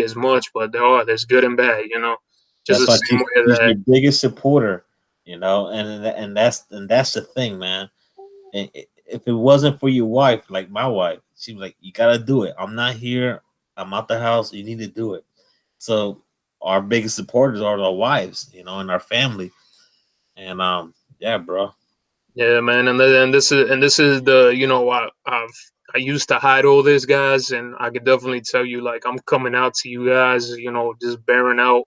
as much, but there's good and bad, just the That's why same way she's that. your biggest supporter, and that's the thing, man. If it wasn't for your wife, like my wife, she was like, "You gotta do it. I'm not here. I'm out the house. You need to do it." So our biggest supporters are our wives, and our family. And yeah, bro. Yeah, man, and this is the I used to hide all this, guys, and I could definitely tell you, like, I'm coming out to you guys, just bearing out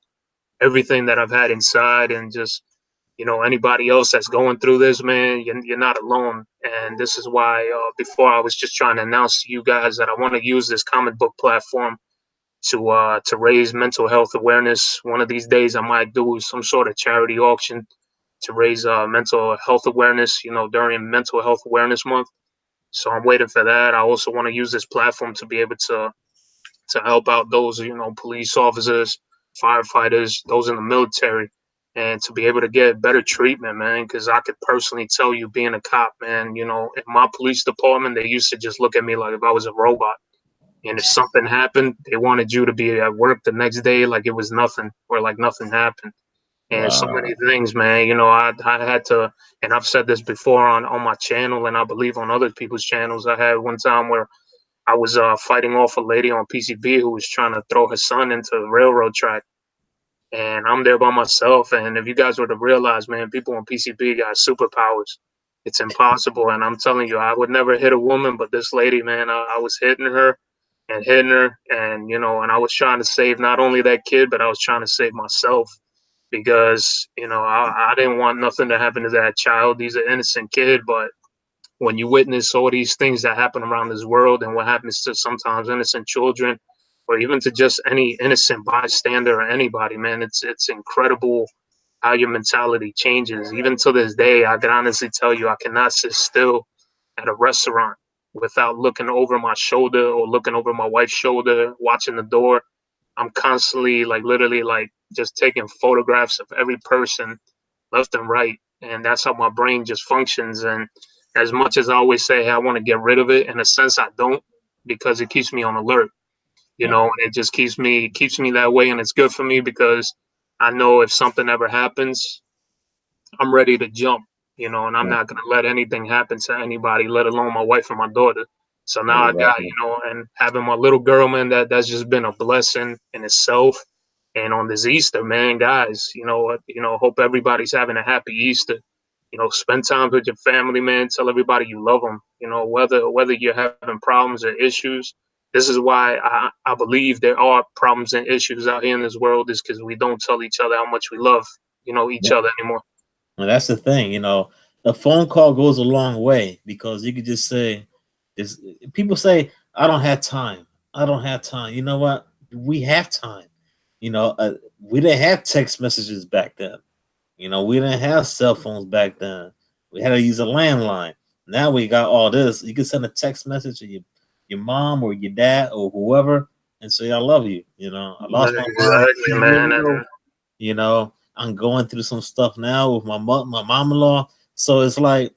everything that I've had inside, and just anybody else that's going through this, man, you're not alone. And this is why, before, I was just trying to announce to you guys that I want to use this comic book platform to raise mental health awareness. One of these days, I might do some sort of charity auction to raise mental health awareness, during Mental Health Awareness Month. So I'm waiting for that. I also want to use this platform to be able to help out those, police officers, firefighters, those in the military, and to be able to get better treatment, man. Because I could personally tell you, being a cop, man, in my police department, they used to just look at me like if I was a robot. And if something happened, they wanted you to be at work the next day like it was nothing, or like nothing happened. And so Wow. many things, man. I had to, and I've said this before on my channel, and I believe on other people's channels. I had one time where I was fighting off a lady on PCB who was trying to throw her son into the railroad track, and I'm there by myself. And if you guys were to realize, man, people on PCB got superpowers. It's impossible. And I'm telling you, I would never hit a woman, but this lady, man, I was hitting her and hitting her, and and I was trying to save not only that kid, but I was trying to save myself because I didn't want nothing to happen to that child. He's an innocent kid, but when you witness all these things that happen around this world and what happens to sometimes innocent children or even to just any innocent bystander or anybody, man, it's incredible how your mentality changes. Even to this day, I can honestly tell you I cannot sit still at a restaurant without looking over my shoulder or looking over my wife's shoulder, watching the door. I'm constantly, like, literally, like, just taking photographs of every person left and right. And that's how my brain just functions. And as much as I always say, hey, I want to get rid of it, in a sense, I don't, because it keeps me on alert, Yeah. and it just keeps me that way. And it's good for me because I know if something ever happens, I'm ready to jump, and I'm Yeah. not going to let anything happen to anybody, let alone my wife and my daughter. So now I got, Exactly. and having my little girl, man, that's just been a blessing in itself. And on this Easter, man, guys, hope everybody's having a happy Easter. Spend time with your family, man. Tell everybody you love them. Whether you're having problems or issues. This is why I believe there are problems and issues out here in this world, is because we don't tell each other how much we love, each Yep. other anymore. And that's the thing, a phone call goes a long way because you could just say, this. People say, "I don't have time. I don't have time." You know what? We have time. We didn't have text messages back then. We didn't have cell phones back then. We had to use a landline. Now we got all this. You can send a text message to your mom or your dad or whoever and say, "I love you." I lost my mom Exactly, 10 years man. ago. And I'm going through some stuff now with my mom-in-law. So it's like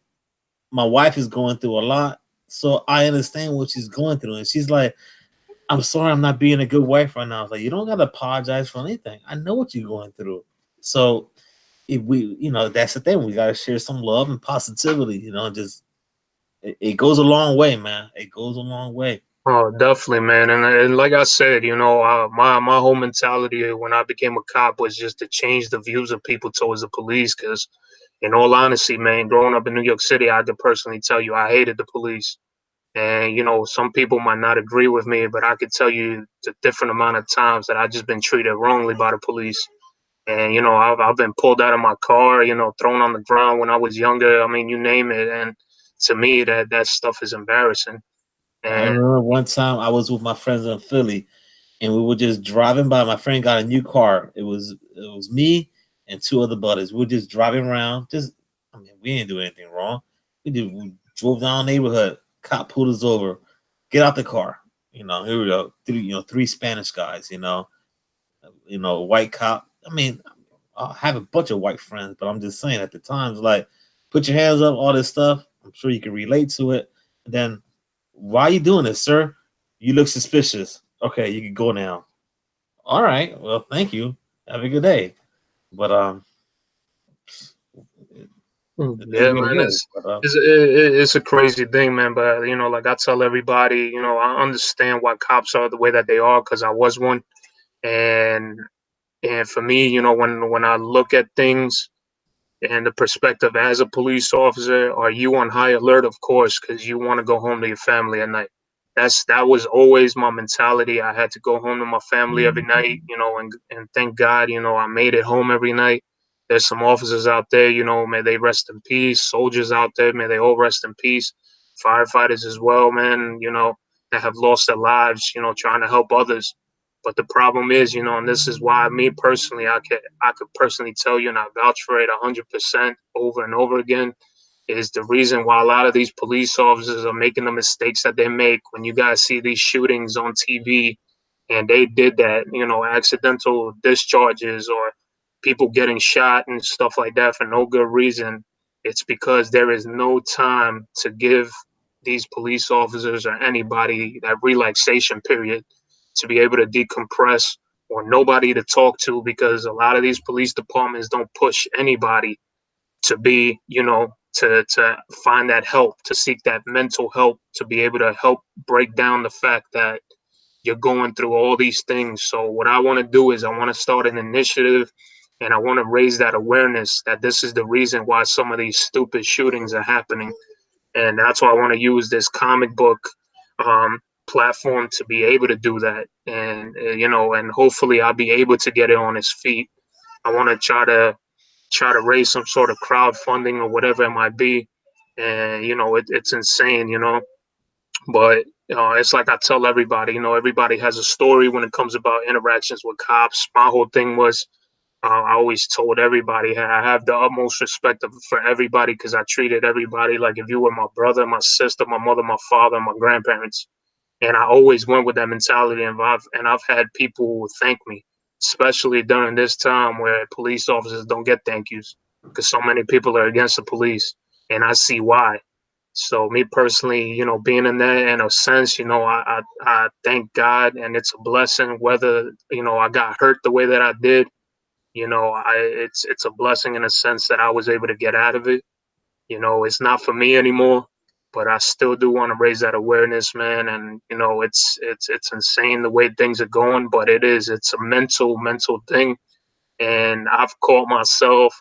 my wife is going through a lot. So I understand what she's going through. And she's like, "I'm sorry I'm not being a good wife right now." I was like, "You don't gotta apologize for anything. I know what you're going through." So if we, that's the thing. We gotta share some love and positivity, just it goes a long way, man. It goes a long way. oh, definitely, man. And like I said, my whole mentality when I became a cop was just to change the views of people towards the police. Because, in all honesty, man, growing up in New York City, I could personally tell you I hated the police. And some people might not agree with me, but I could tell you the different amount of times that I just been treated wrongly by the police. And I've been pulled out of my car, thrown on the ground when I was younger. I mean, you name it. And to me, that stuff is embarrassing. I And remember one time I was with my friends in Philly, and we were just driving by. My friend got a new car. It was me and two other buddies. We were just driving around. I mean, we didn't do anything wrong. We drove down the neighborhood. Cop pulled us over. Get out the car. Here we go. Three Spanish guys. White cop. I mean, I have a bunch of white friends, but I'm just saying at the times, like, put your hands up, all this stuff. I'm sure you can relate to it. And then, why are you doing this, sir? You look suspicious. Okay, you can go now. All right. Well, thank you. Have a good day. But it is yeah, what it man, is. it's But it's it's a crazy thing, man. But like I tell everybody, I understand why cops are the way that they are because I was one, and for me, when I look at things and the perspective as a police officer, are you on high alert? Of course, because you want to go home to your family at night. That was always my mentality. I had to go home to my family every night, and thank God, I made it home every night. There's some officers out there, may they rest in peace. Soldiers out there, may they all rest in peace. Firefighters as well, man, that have lost their lives, trying to help others. But the problem is, and this is why me personally, I could personally tell you, and I vouch for it 100% over and over again, is the reason why a lot of these police officers are making the mistakes that they make. When you guys see these shootings on TV, and they did that, accidental discharges or people getting shot and stuff like that for no good reason, it's because there is no time to give these police officers or anybody that relaxation period to be able to decompress, or nobody to talk to, because a lot of these police departments don't push anybody to be, to find that help, to seek that mental help, to be able to help break down the fact that you're going through all these things. So what I want to do is I want to start an initiative And I want to raise that awareness that this is the reason why some of these stupid shootings are happening. And that's why I want to use this comic book um, platform to be able to do that. And, and hopefully I'll be able to get it on its feet. I want to try to raise some sort of crowdfunding or whatever it might be. And, it's insane, but it's like I tell everybody, everybody has a story when it comes about interactions with cops. My whole thing was I always told everybody, hey, I have the utmost respect for everybody because I treated everybody like if you were my brother, my sister, my mother, my father, my grandparents. And I always went with that mentality. And I've had people thank me, especially during this time where police officers don't get thank yous because so many people are against the police. And I see why. So me personally, being in that in a sense, I thank God, and it's a blessing whether, I got hurt the way that I did. It's a blessing in a sense that I was able to get out of it. It's not for me anymore, but I still do want to raise that awareness, man. And it's insane the way things are going, but it's a mental thing. And I've caught myself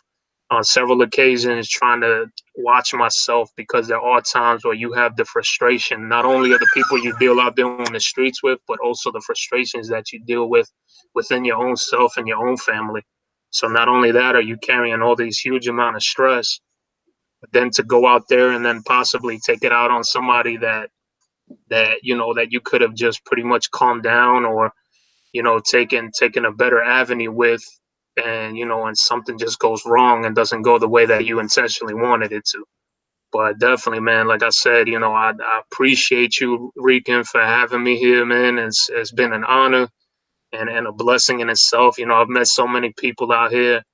on several occasions trying to watch myself because there are times where you have the frustration, not only of the people you deal out there on the streets with, but also the frustrations that you deal with within your own self and your own family. So not only that are you carrying all these huge amount of stress, but then to go out there and then possibly take it out on somebody that you could have just pretty much calmed down or taken a better avenue with, and something just goes wrong and doesn't go the way that you intentionally wanted it to. But definitely, man, like I said, I appreciate you, Rican, for having me here, man. It's been an honor and a blessing in itself. I've met so many people out here.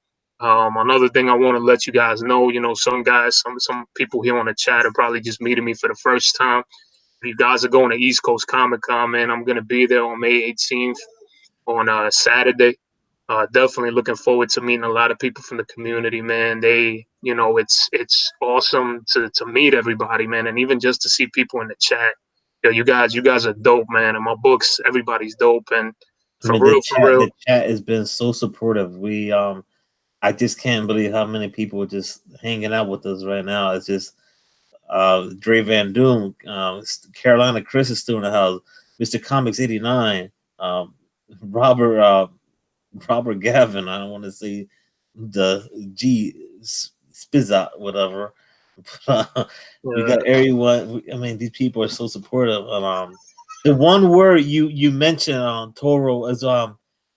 Another thing I want to let you guys know, some guys, some people here on the chat are probably just meeting me for the first time. If you guys are going to East Coast Comic Con, man, I'm gonna be there on May 18th on Saturday. Definitely looking forward to meeting a lot of people from the community, man. It's awesome to meet everybody, man, and even just to see people in the chat. You guys are dope, man. And my books, everybody's dope, and I for mean, real, for real. the chat has been so supportive. I just can't believe how many people are just hanging out with us right now. It's just Dre Van Doom, Carolina Chris is still in the house, Mr. Comics 89, um, Robert Robert Gavin. I don't want to say the Spizzot, whatever. We Yeah, got everyone. I mean, these people are so supportive. The one word you mentioned on Toro is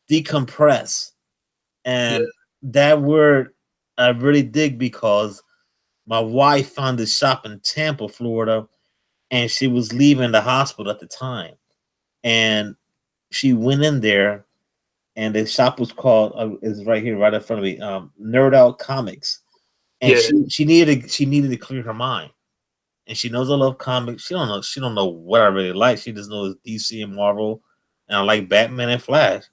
decompress, yeah, and that word I really dig because my wife found this shop in Tampa, Florida, and she was leaving the hospital at the time, and she went in there, and the shop was called is right here, right in front of me, Nerd Out Comics, and yeah, she needed to clear her mind, and she knows I love comics. She don't know what I really like. She just knows DC and Marvel, and I like Batman and Flash.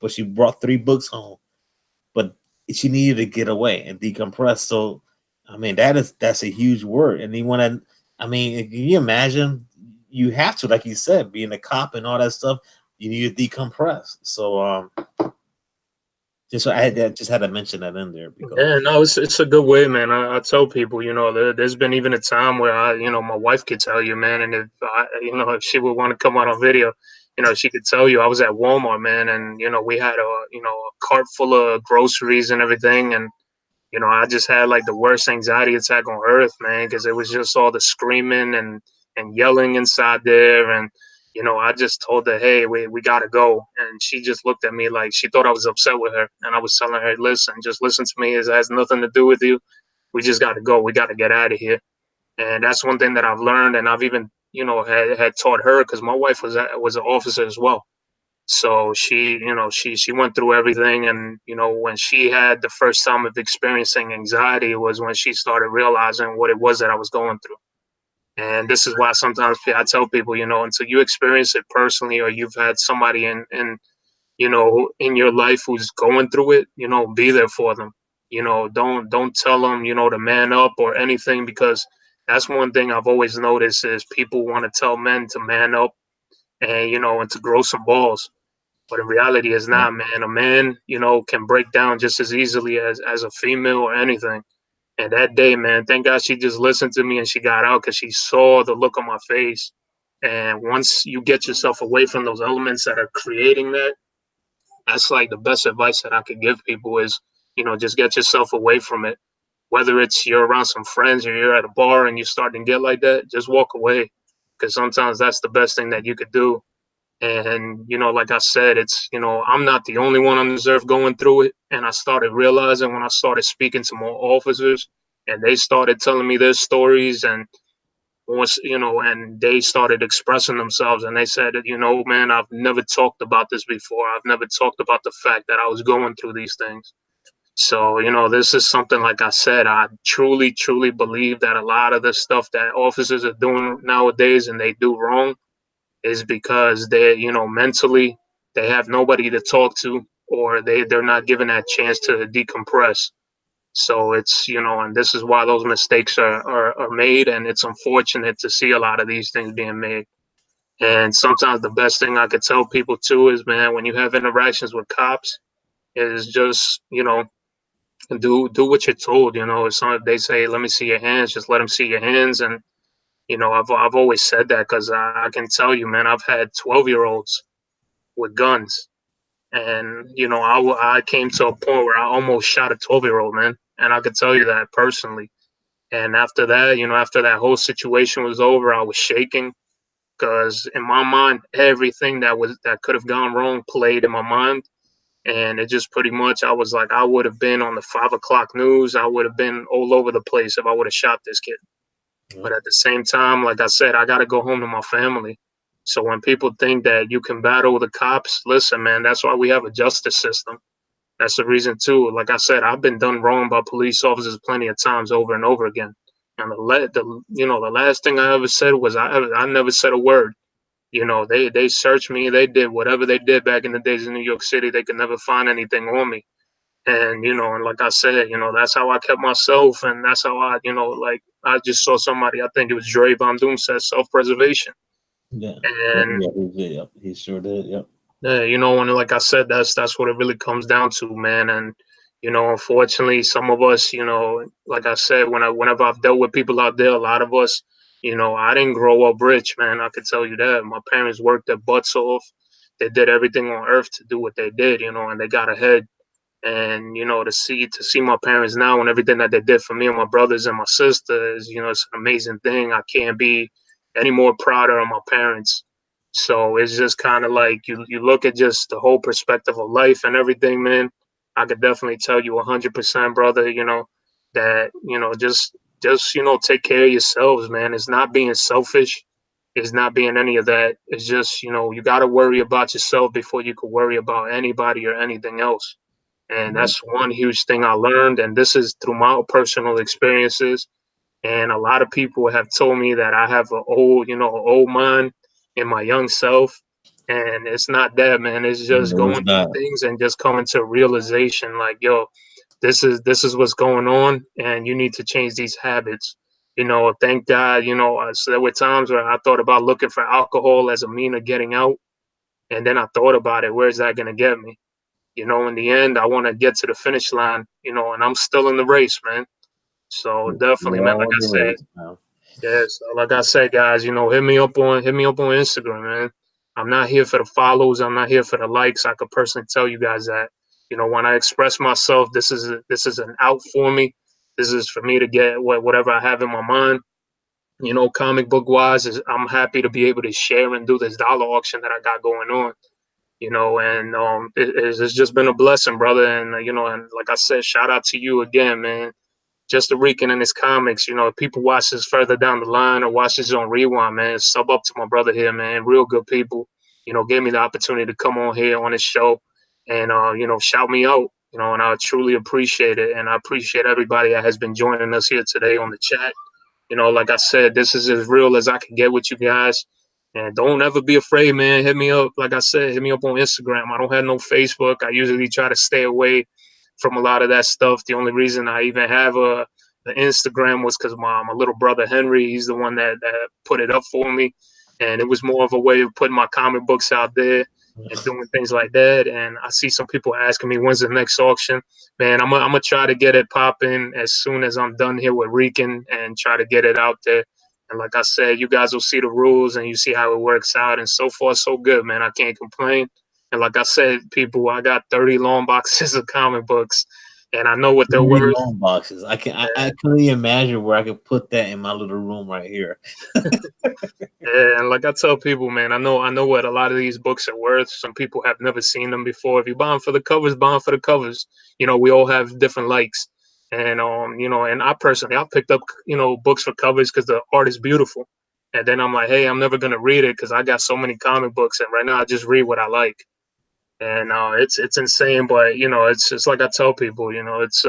But she brought 3 books home, but she needed to get away and decompress. So, I mean, that's a huge word. And you want to, I mean, can you imagine? You have to, like you said, being a cop and all that stuff. You need to decompress. So, just had to mention that in there because yeah. No, it's a good way, man. I tell people, there's been even a time where my wife could tell you, man, and if she would want to come out on video, she could tell you I was at Walmart, man, and we had a cart full of groceries and everything, and I just had like the worst anxiety attack on earth, man, because it was just all the screaming and yelling inside there. And, I just told her, hey, we got to go. And she just looked at me like she thought I was upset with her. And I was telling her, listen, just listen to me. It has nothing to do with you. We just got to go. We got to get out of here. And that's one thing that I've learned. And I've even, had taught her because my wife was an officer as well. So she went through everything, and when she had the first time of experiencing anxiety was when she started realizing what it was that I was going through. And this is why sometimes I tell people, until you experience it personally or you've had somebody in your life who's going through it, be there for them. Don't tell them, to man up or anything, because that's one thing I've always noticed is people want to tell men to man up and and to grow some balls. But in reality, it's Yeah. not, man. A man, can break down just as easily as a female or anything. And that day, man, thank God she just listened to me and she got out because she saw the look on my face. And once you get yourself away from those elements that are creating that, that's like the best advice that I could give people is, just get yourself away from it. Whether it's you're around some friends or you're at a bar and you're starting to get like that, just walk away. Because sometimes that's the best thing that you could do. And, like I said, it's, I'm not the only one on this earth going through it. And I started realizing when I started speaking to more officers and they started telling me their stories and once, and they started expressing themselves and they said, man, I've never talked about this before. I've never talked about the fact that I was going through these things. So, this is something, like I said, I truly, truly believe that a lot of the stuff that officers are doing nowadays and they do wrong is because they, mentally they have nobody to talk to or they're not given that chance to decompress. So it's, and this is why those mistakes are made. And it's unfortunate to see a lot of these things being made. And sometimes the best thing I could tell people too is, man, when you have interactions with cops, is just, do what you're told. If they say, let me see your hands, just let them see your hands. And, I've always said that because I can tell you, man, I've had 12-year-olds with guns. And, I came to a point where I almost shot a 12-year-old, man. And I could tell you that personally. And after that, after that whole situation was over, I was shaking because in my mind, everything that could have gone wrong played in my mind. And it just pretty much, I was like, I would have been on the 5 o'clock news. I would have been all over the place if I would have shot this kid. Yeah. But at the same time, like I said, I got to go home to my family. So when people think that you can battle the cops, listen, man, that's why we have a justice system. That's the reason too. Like I said, I've been done wrong by police officers plenty of times over and over again. And the last thing I ever said was I never said a word. They searched me. They did whatever they did back in the days in New York City. They could never find anything on me. And and like I said, that's how I kept myself, and that's how like I just saw somebody. I think it was Dre Von Doom said self-preservation. Yeah. Yeah. And Yeah. He did. Yep. He sure did. Yep. yeah, and like I said, that's what it really comes down to, man. And unfortunately, some of us, like I said, whenever I've dealt with people out there, a lot of us, I didn't grow up rich, man. I could tell you that. My parents worked their butts off. They did everything on earth to do what they did, and they got ahead. And to see my parents now and everything that they did for me and my brothers and my sisters, it's an amazing thing. I can't be any more prouder of my parents. So it's just kind of like you look at just the whole perspective of life and everything, man. I could definitely tell you 100%, brother. That just take care of yourselves, man. It's not being selfish. It's not being any of that. It's just you got to worry about yourself before you could worry about anybody or anything else. And Yeah. that's one huge thing I learned. And this is through my personal experiences. And a lot of people have told me that I have old mind in my young self. And it's not that, man. It's just No, it's going through not. things and just coming to realization like, yo, this is what's going on, and you need to change these habits. Thank God, so there were times where I thought about looking for alcohol as a mean of getting out. And then I thought about it, where's that gonna get me? In the end, I want to get to the finish line, and I'm still in the race, man. So definitely, We're man, all like in I the said, race now. yes, like I said, guys, hit me up on Instagram, man. I'm not here for the follows. I'm not here for the likes. I could personally tell you guys that, when I express myself, this is an out for me. This is for me to get whatever I have in my mind. Comic book wise, I'm happy to be able to share and do this dollar auction that I got going on. And it's just been a blessing, brother. And and like I said, shout out to you again, man. Just the Rican and his comics. If people watch this further down the line or watch this on rewind, man, sub up to my brother here, man. Real good people. Gave me the opportunity to come on here on his show and shout me out. And I truly appreciate it, and I appreciate everybody that has been joining us here today on the chat. Like I said, this is as real as I can get with you guys. And don't ever be afraid, man. Hit me up. Like I said, hit me up on Instagram. I don't have no Facebook. I usually try to stay away from a lot of that stuff. The only reason I even have the Instagram was because my little brother Henry, he's the one that put it up for me. And it was more of a way of putting my comic books out there. and doing things like that. And I see some people asking me, when's the next auction? Man, I'm gonna try to get it popping as soon as I'm done here with Rican and try to get it out there. And like I said, you guys will see the rules and you see how it works out. And so far, so good, man. I can't complain. And like I said, people, I got 30 long boxes of comic books, and I know what they're 30 worth. long boxes. I couldn't imagine where I could put that in my little room right here. Yeah, and like I tell people, man, I know what a lot of these books are worth. Some people have never seen them before. If you buy them for the covers, buy them for the covers. You know, we all have different likes, and and I personally, I picked up books for covers because the art is beautiful, and then I'm like, hey, I'm never gonna read it because I got so many comic books, and right now I just read what I like, and it's insane. But it's like I tell people, it's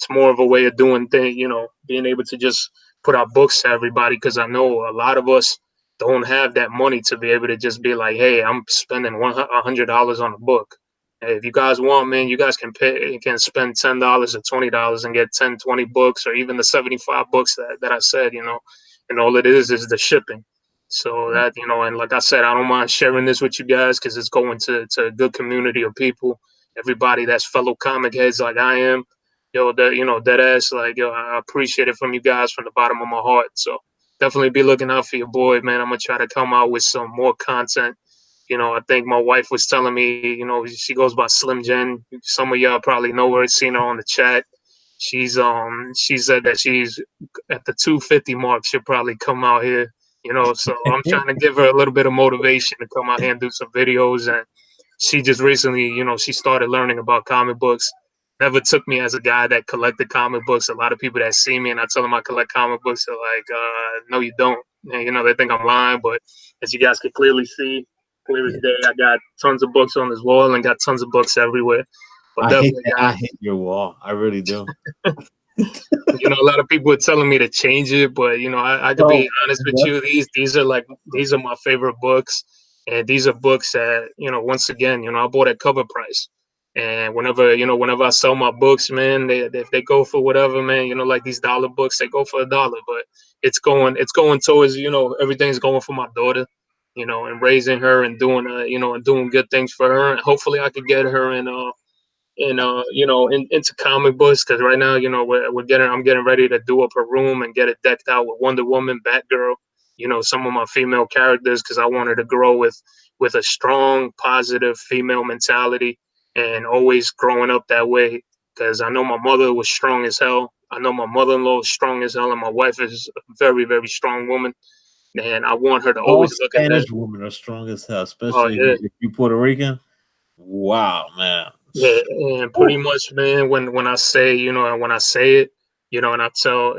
more of a way of doing things. Being able to just put out books to everybody because I know a lot of us don't have that money to be able to just be like, hey, I'm spending $100 on a book. Hey, if you guys want, man, you guys can pay. You can spend $10 or $20 and get 10, 20 books, or even the 75 books that I said. And all it is the shipping. So that and like I said, I don't mind sharing this with you guys because it's going to a good community of people, everybody that's fellow comic heads like I am. Dead ass, like, I appreciate it from you guys from the bottom of my heart. So definitely be looking out for your boy, man. I'm gonna try to come out with some more content. I think my wife was telling me, she goes by Slim Jen. Some of y'all probably know her, seen her on the chat. She said that she's at the 250 mark. She'll probably come out here, so I'm trying to give her a little bit of motivation to come out here and do some videos. And she just recently, she started learning about comic books. Never took me as a guy that collected comic books. A lot of people that see me and I tell them I collect comic books are like, no, you don't. And, they think I'm lying. But as you guys can clearly see, clear as Yeah. day, I got tons of books on this wall and got tons of books everywhere. But I hate definitely, that. I guys, hate your wall. I really do. a lot of people are telling me to change it, but I could So be honest with yeah. you. These are my favorite books, and these are books that once again, I bought at cover price. And whenever I sell my books, man, if they go for whatever, man, like these dollar books, they go for $1. But it's going towards everything's going for my daughter, and raising her and doing and doing good things for her. And hopefully, I could get her into comic books because right now I'm getting ready to do up a room and get it decked out with Wonder Woman, Batgirl, some of my female characters because I wanted to grow with a strong positive female mentality and always growing up that way because I know my mother was strong as hell. I know my mother-in-law is strong as hell, and my wife is a very, very strong woman, and I want her to All always look at that. Spanish women are strong as hell, Oh especially yeah. if you Puerto Rican. Wow, man. Yeah, and pretty much, man, when I say, and when I say it, and I tell,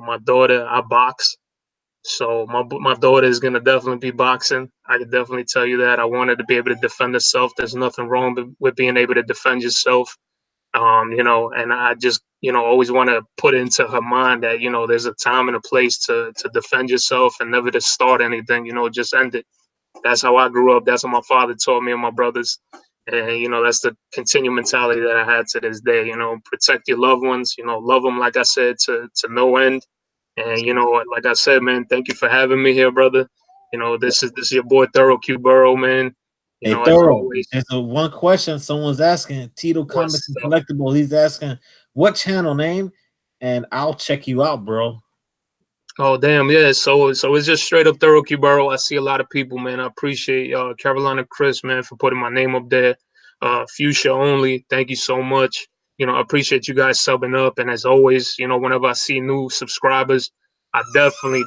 my daughter I box, so my daughter is gonna definitely be boxing. I can definitely tell you that. I want her to be able to defend herself. There's nothing wrong with being able to defend yourself. And I just, always want to put into her mind that, there's a time and a place to defend yourself and never to start anything, just end it. That's how I grew up. That's what my father taught me and my brothers. And that's the continued mentality that I had to this day. Protect your loved ones. Love them, like I said, to no end. And like I said, man, thank you for having me here, brother. This is your boy ThoroQboro, man. Hey, As Thorough. always, There's one question someone's asking. Tito Comics what's and up? Collectible. He's asking what channel name, and I'll check you out, bro. Oh damn, yeah. So it's just straight up ThoroQboro. I see a lot of people, man. I appreciate Carolina Chris, man, for putting my name up there. Fuchsia only. Thank you so much. I appreciate you guys subbing up. And as always, whenever I see new subscribers, I definitely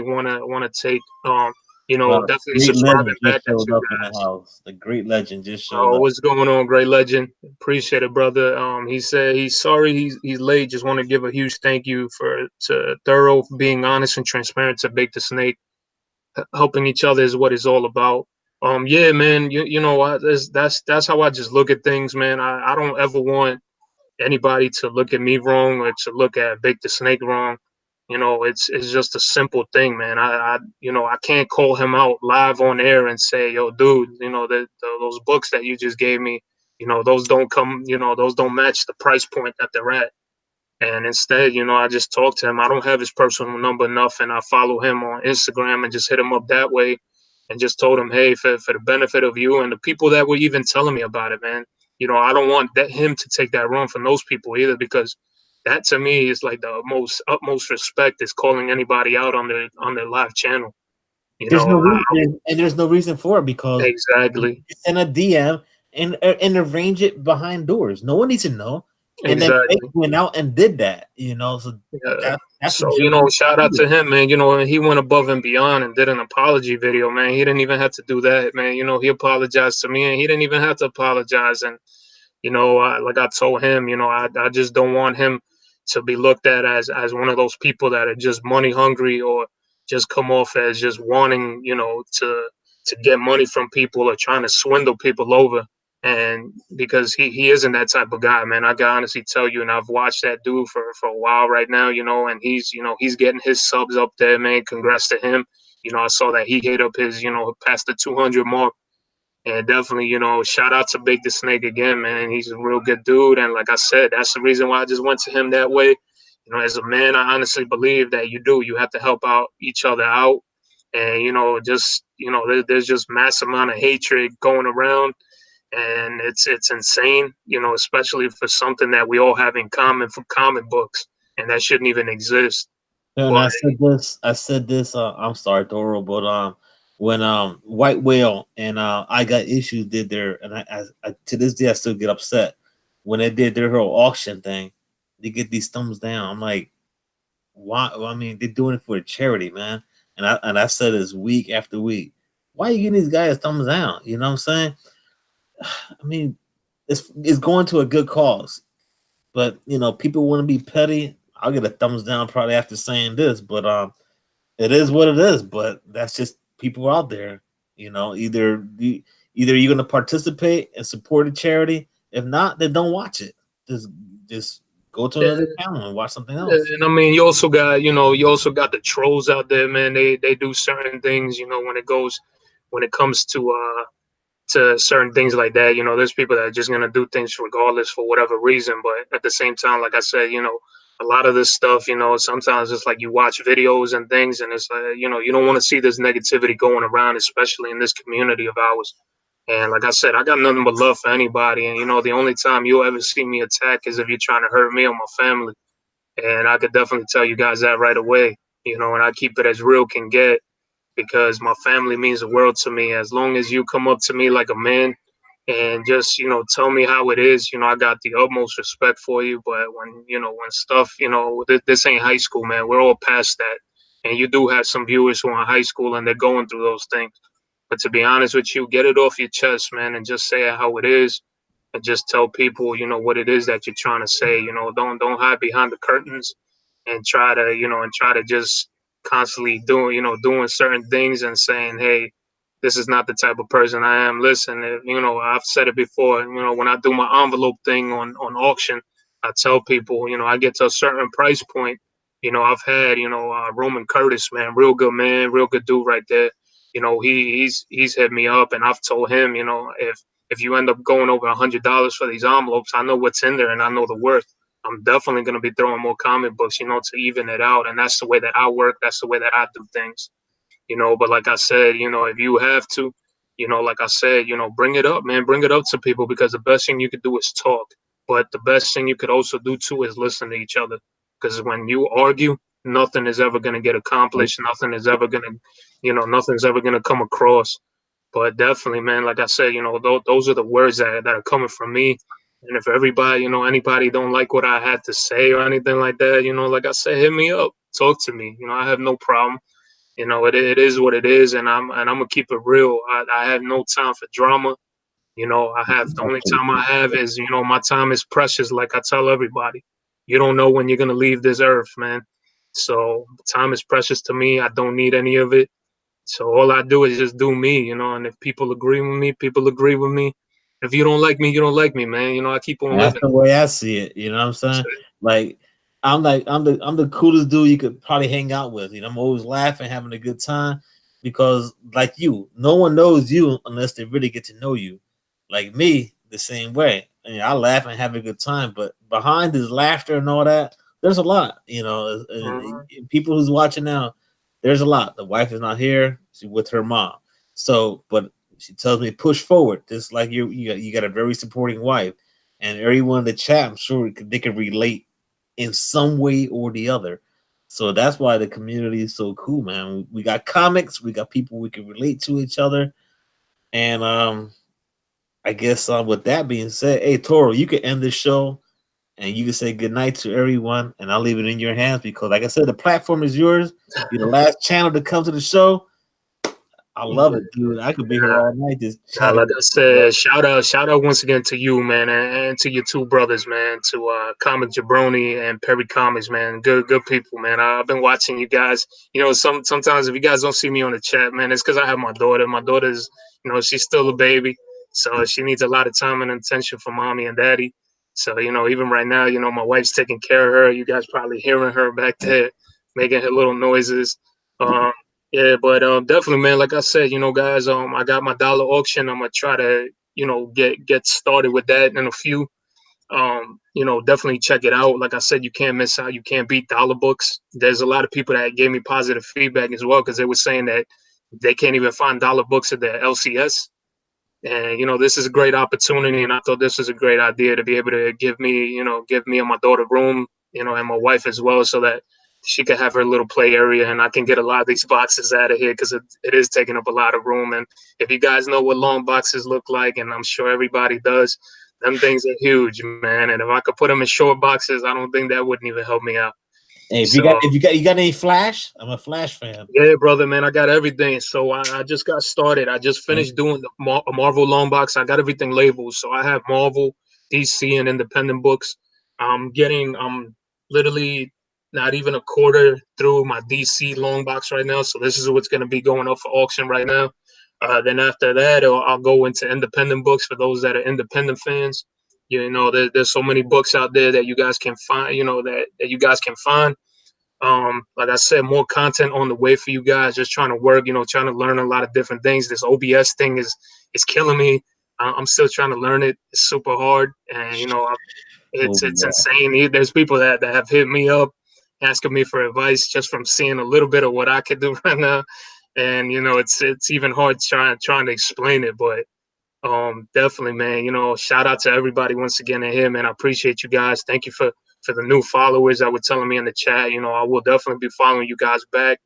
wanna take definitely Great legend subscribing just back at showed you up in the guys. house. The great legend just showed Oh, up. what's going on, Great Legend? Appreciate it, brother. He said he's sorry he's late. Just want to give a huge thank you to Thorough for being honest and transparent to Bake the Snake. Helping each other is what it's all about. Yeah, man. You know what? That's how I just look at things, man. I don't ever want anybody to look at me wrong or to look at Bake the Snake wrong. It's just a simple thing, man. I can't call him out live on air and say, "Yo, dude, those books that you just gave me, those don't match the price point that they're at." And instead, I just talk to him. I don't have his personal number enough, and I follow him on Instagram and just hit him up that way. and just told him, hey, for the benefit of you and the people that were even telling me about it, man, I don't want him to take that wrong from those people either, because that to me is like the most utmost respect is calling anybody out on their live channel. There's no reason, and there's no reason for it, because Exactly. send a DM and arrange it behind doors. No one needs to know. And then they Exactly. went out and did that, so Yeah. that's a So, genuine. shout out to him, man. He went above and beyond and did an apology video, man. He didn't even have to do that, man. He apologized to me, and he didn't even have to apologize. And, like I told him, I just don't want him to be looked at as one of those people that are just money hungry, or just come off as just wanting, to get money from people, or trying to swindle people over. And because he isn't that type of guy, man. I can honestly tell you, and I've watched that dude for a while right now, and he's getting his subs up there, man. Congrats to him. I saw that he hit up his, past the 200 mark. And definitely, shout out to Big the Snake again, man. He's a real good dude. And like I said, that's the reason why I just went to him that way. As a man, I honestly believe that you have to help out each other out. And, there's just mass amount of hatred going around, and it's insane, especially for something that we all have in common, for comic books, and that shouldn't even exist. And But I said this. I'm sorry, Thoro, but when White Whale and I Got Issues did their, and I to this day I still get upset when they did their whole auction thing. They get these thumbs down. I'm like, why? Well, I mean, they're doing it for a charity, man. And I said this week after week. Why are you giving these guys thumbs down? You know what I'm saying? I mean, it's going to a good cause, but people want to be petty. I'll get a thumbs down probably after saying this, but it is what it is. But that's just people out there. Either you're going to participate and support a charity. If not, then don't watch it. Just go to another channel and watch something else. and I mean, you also got the trolls out there, man. They do certain things, when it comes to certain things like that. There's people that are just gonna do things regardless for whatever reason. But at the same time, like I said, a lot of this stuff, sometimes it's like you watch videos and things, and it's like, you don't want to see this negativity going around, especially in this community of ours. And like I said, I got nothing but love for anybody. And the only time you'll ever see me attack is if you're trying to hurt me or my family. And I could definitely tell you guys that right away. And I keep it as real can get, because my family means the world to me. As long as you come up to me like a man and just, tell me how it is, I got the utmost respect for you. But when stuff, this ain't high school, man. We're all past that. And you do have some viewers who are in high school and they're going through those things. But to be honest with you, get it off your chest, man, and just say it how it is, and just tell people, what it is that you're trying to say. Don't hide behind the curtains, and try to just constantly doing certain things and saying, hey, this is not the type of person I am. Listen, I've said it before. When I do my envelope thing on auction, I tell people, I get to a certain price point. I've had, Roman Curtis, man, real good dude right there. He's hit me up, and I've told him, if you end up going over $100 for these envelopes, I know what's in there and I know the worth. I'm definitely going to be throwing more comic books, to even it out. And that's the way that I work. That's the way that I do things, But like I said, if you have to, like I said, bring it up, man. Bring it up to people, because the best thing you could do is talk. But the best thing you could also do too is listen to each other. Because when you argue, nothing is ever going to get accomplished. Nothing's ever going to come across. But definitely, man, like I said, those are the words that are coming from me. And if everybody, anybody don't like what I had to say or anything like that, like I said, hit me up, talk to me. I have no problem. It is what it is, and I'm gonna keep it real. I have no time for drama. I have the only time I have is, my time is precious. Like I tell everybody, you don't know when you're gonna leave this earth, man. So time is precious to me. I don't need any of it. So all I do is just do me, and if people agree with me, people agree with me. If you don't like me, you don't like me, man. I keep on And that's living. the way I see it. You know what I'm saying? Like I'm the coolest dude you could probably hang out with. I'm always laughing, having a good time, because like you, no one knows you unless they really get to know you. Like me, the same way. I laugh and have a good time, but behind his laughter and all that, there's a lot. Mhm. People who's watching now, there's a lot. The wife is not here; she's with her mom. So, but she tells me push forward. Just like you got a very supporting wife, and everyone in the chat, I'm sure they can relate in some way or the other. So that's why the community is so cool, man. We got comics, we got people we can relate to each other, and I guess with that being said, hey Toro, you can end the show and you can say good night to everyone, and I'll leave it in your hands because, like I said, the platform is yours. You're the last channel to come to the show. I love it, dude. I could be here all night just Like chatting. I said, shout out once again to you, man, and to your two brothers, man, to Comic Jabroni and Perry Comics, man. Good people, man. I've been watching you guys. You know, sometimes if you guys don't see me on the chat, man, it's because I have my daughter. My daughter's, you know, she's still a baby, so she needs a lot of time and attention from mommy and daddy. So, you know, even right now, you know, my wife's taking care of her. You guys probably hearing her back there making her little noises. Um, yeah, but definitely, man. Like I said, you know, guys, I got my dollar auction. I'm gonna try to, you know, get started with that in a few. You know, definitely check it out. Like I said, you can't miss out. You can't beat dollar books. There's a lot of people that gave me positive feedback as well because they were saying that they can't even find dollar books at the LCS. And you know, this is a great opportunity, and I thought this was a great idea to be able to give me and my daughter room, you know, and my wife as well, so that she could have her little play area, and I can get a lot of these boxes out of here because it is taking up a lot of room. And if you guys know what long boxes look like, and I'm sure everybody does, them things are huge, man. And if I could put them in short boxes, I don't think that wouldn't even help me out. Hey, So you got any Flash? I'm a Flash fan. yeah, brother, man, I got everything. So I just got started. I just Okay. finished doing a Marvel long box. I got everything labeled. So I have Marvel, DC, and independent books. I'm literally not even a quarter through my DC long box right now. So this is what's going to be going up for auction right now. Then after that, I'll go into independent books for those that are independent fans. You know, there's so many books out there that you guys can find. You know that you guys can find. Like I said, more content on the way for you guys. Just trying to work, you know, trying to learn a lot of different things. This OBS thing is killing me. I'm still trying to learn it. It's super hard, and you know, Oh it's yeah. insane. There's people that have hit me up asking me for advice just from seeing a little bit of what I could do right now, and you know, it's even hard trying to explain it, but definitely, man. You know, shout out to everybody once again in here, man. I appreciate you guys. Thank you for the new followers that were telling me in the chat. You know, I will definitely be following you guys back.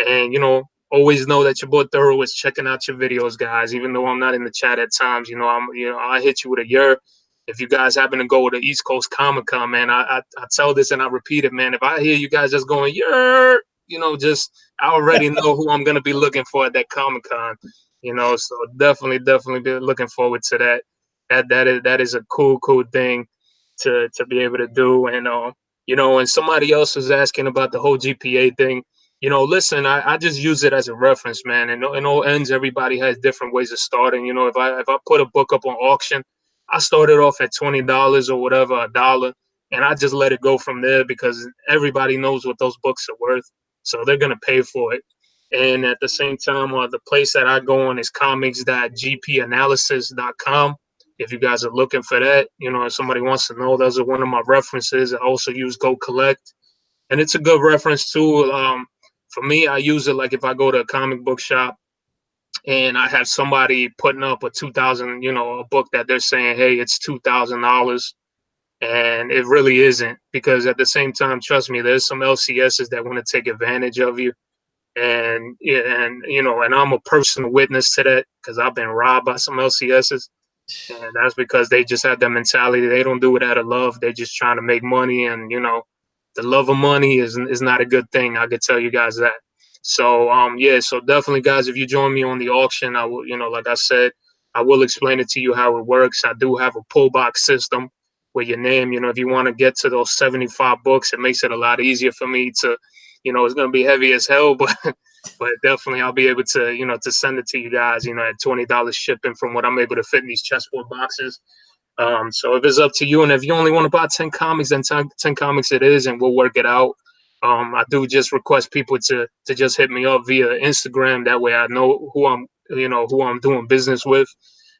And you know, always know that your boy Thorough is checking out your videos, guys. Even though I'm not in the chat at times, I hit you with a year. If you guys happen to go to the East Coast Comic Con, man, I tell this and I repeat it, man. If I hear you guys just going, yer, you know, just I already know who I'm gonna be looking for at that Comic Con. You know, so definitely be looking forward to that. That is a cool thing to be able to do. And you know, and somebody else was asking about the whole GPA thing. You know, listen, I just use it as a reference, man. And in all ends, everybody has different ways of starting. You know, if I put a book up on auction, I started off at $20 or whatever, a dollar, and I just let it go from there because everybody knows what those books are worth, so they're gonna pay for it. And at the same time, the place that I go on is comics.gpanalysis.com. If you guys are looking for that, you know, if somebody wants to know, those are one of my references. I also use Go Collect, and it's a good reference too. For me, I use it like if I go to a comic book shop and I have somebody putting up a 2,000, you know, a book that they're saying, hey, it's $2,000, and it really isn't, because at the same time, trust me, there's some LCSs that want to take advantage of you. And yeah, and you know, and I'm a personal witness to that because I've been robbed by some LCSs, and that's because they just have that mentality. They don't do it out of love. They're just trying to make money, and you know, the love of money is not a good thing. I could tell you guys that. So yeah, so definitely, guys, if you join me on the auction, I will, you know, like I said, I will explain it to you how it works. I do have a pull box system where your name, you know, if you want to get to those 75 books, it makes it a lot easier for me to, you know, it's going to be heavy as hell, but definitely I'll be able to, you know, to send it to you guys, you know, at $20 shipping from what I'm able to fit in these chessboard boxes. So if it's up to you, and if you only want to buy 10 comics, then 10 comics it is, and we'll work it out. I do just request people to just hit me up via Instagram. That way I know who I'm doing business with,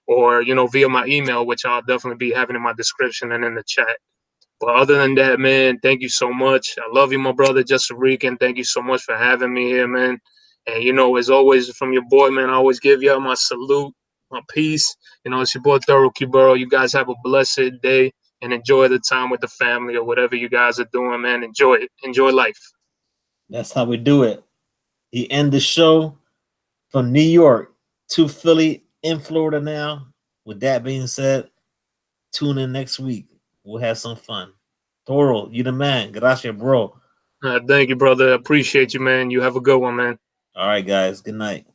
or, you know, via my email, which I'll definitely be having in my description and in the chat. But other than that, man, thank you so much. I love you, my brother, Just Rican. Thank you so much for having me here, man. And you know, as always, from your boy, man, I always give y'all my salute, my peace. You know, it's your boy ThoroQboro. You guys have a blessed day and enjoy the time with the family or whatever you guys are doing, man. Enjoy it. Enjoy life. That's how we do it. He end the show from New York to Philly in Florida now. With that being said, tune in next week. We'll have some fun. Thoro, you the man. Gracias, bro. Thank you, brother. I appreciate you, man. You have a good one, man. All right, guys. Good night.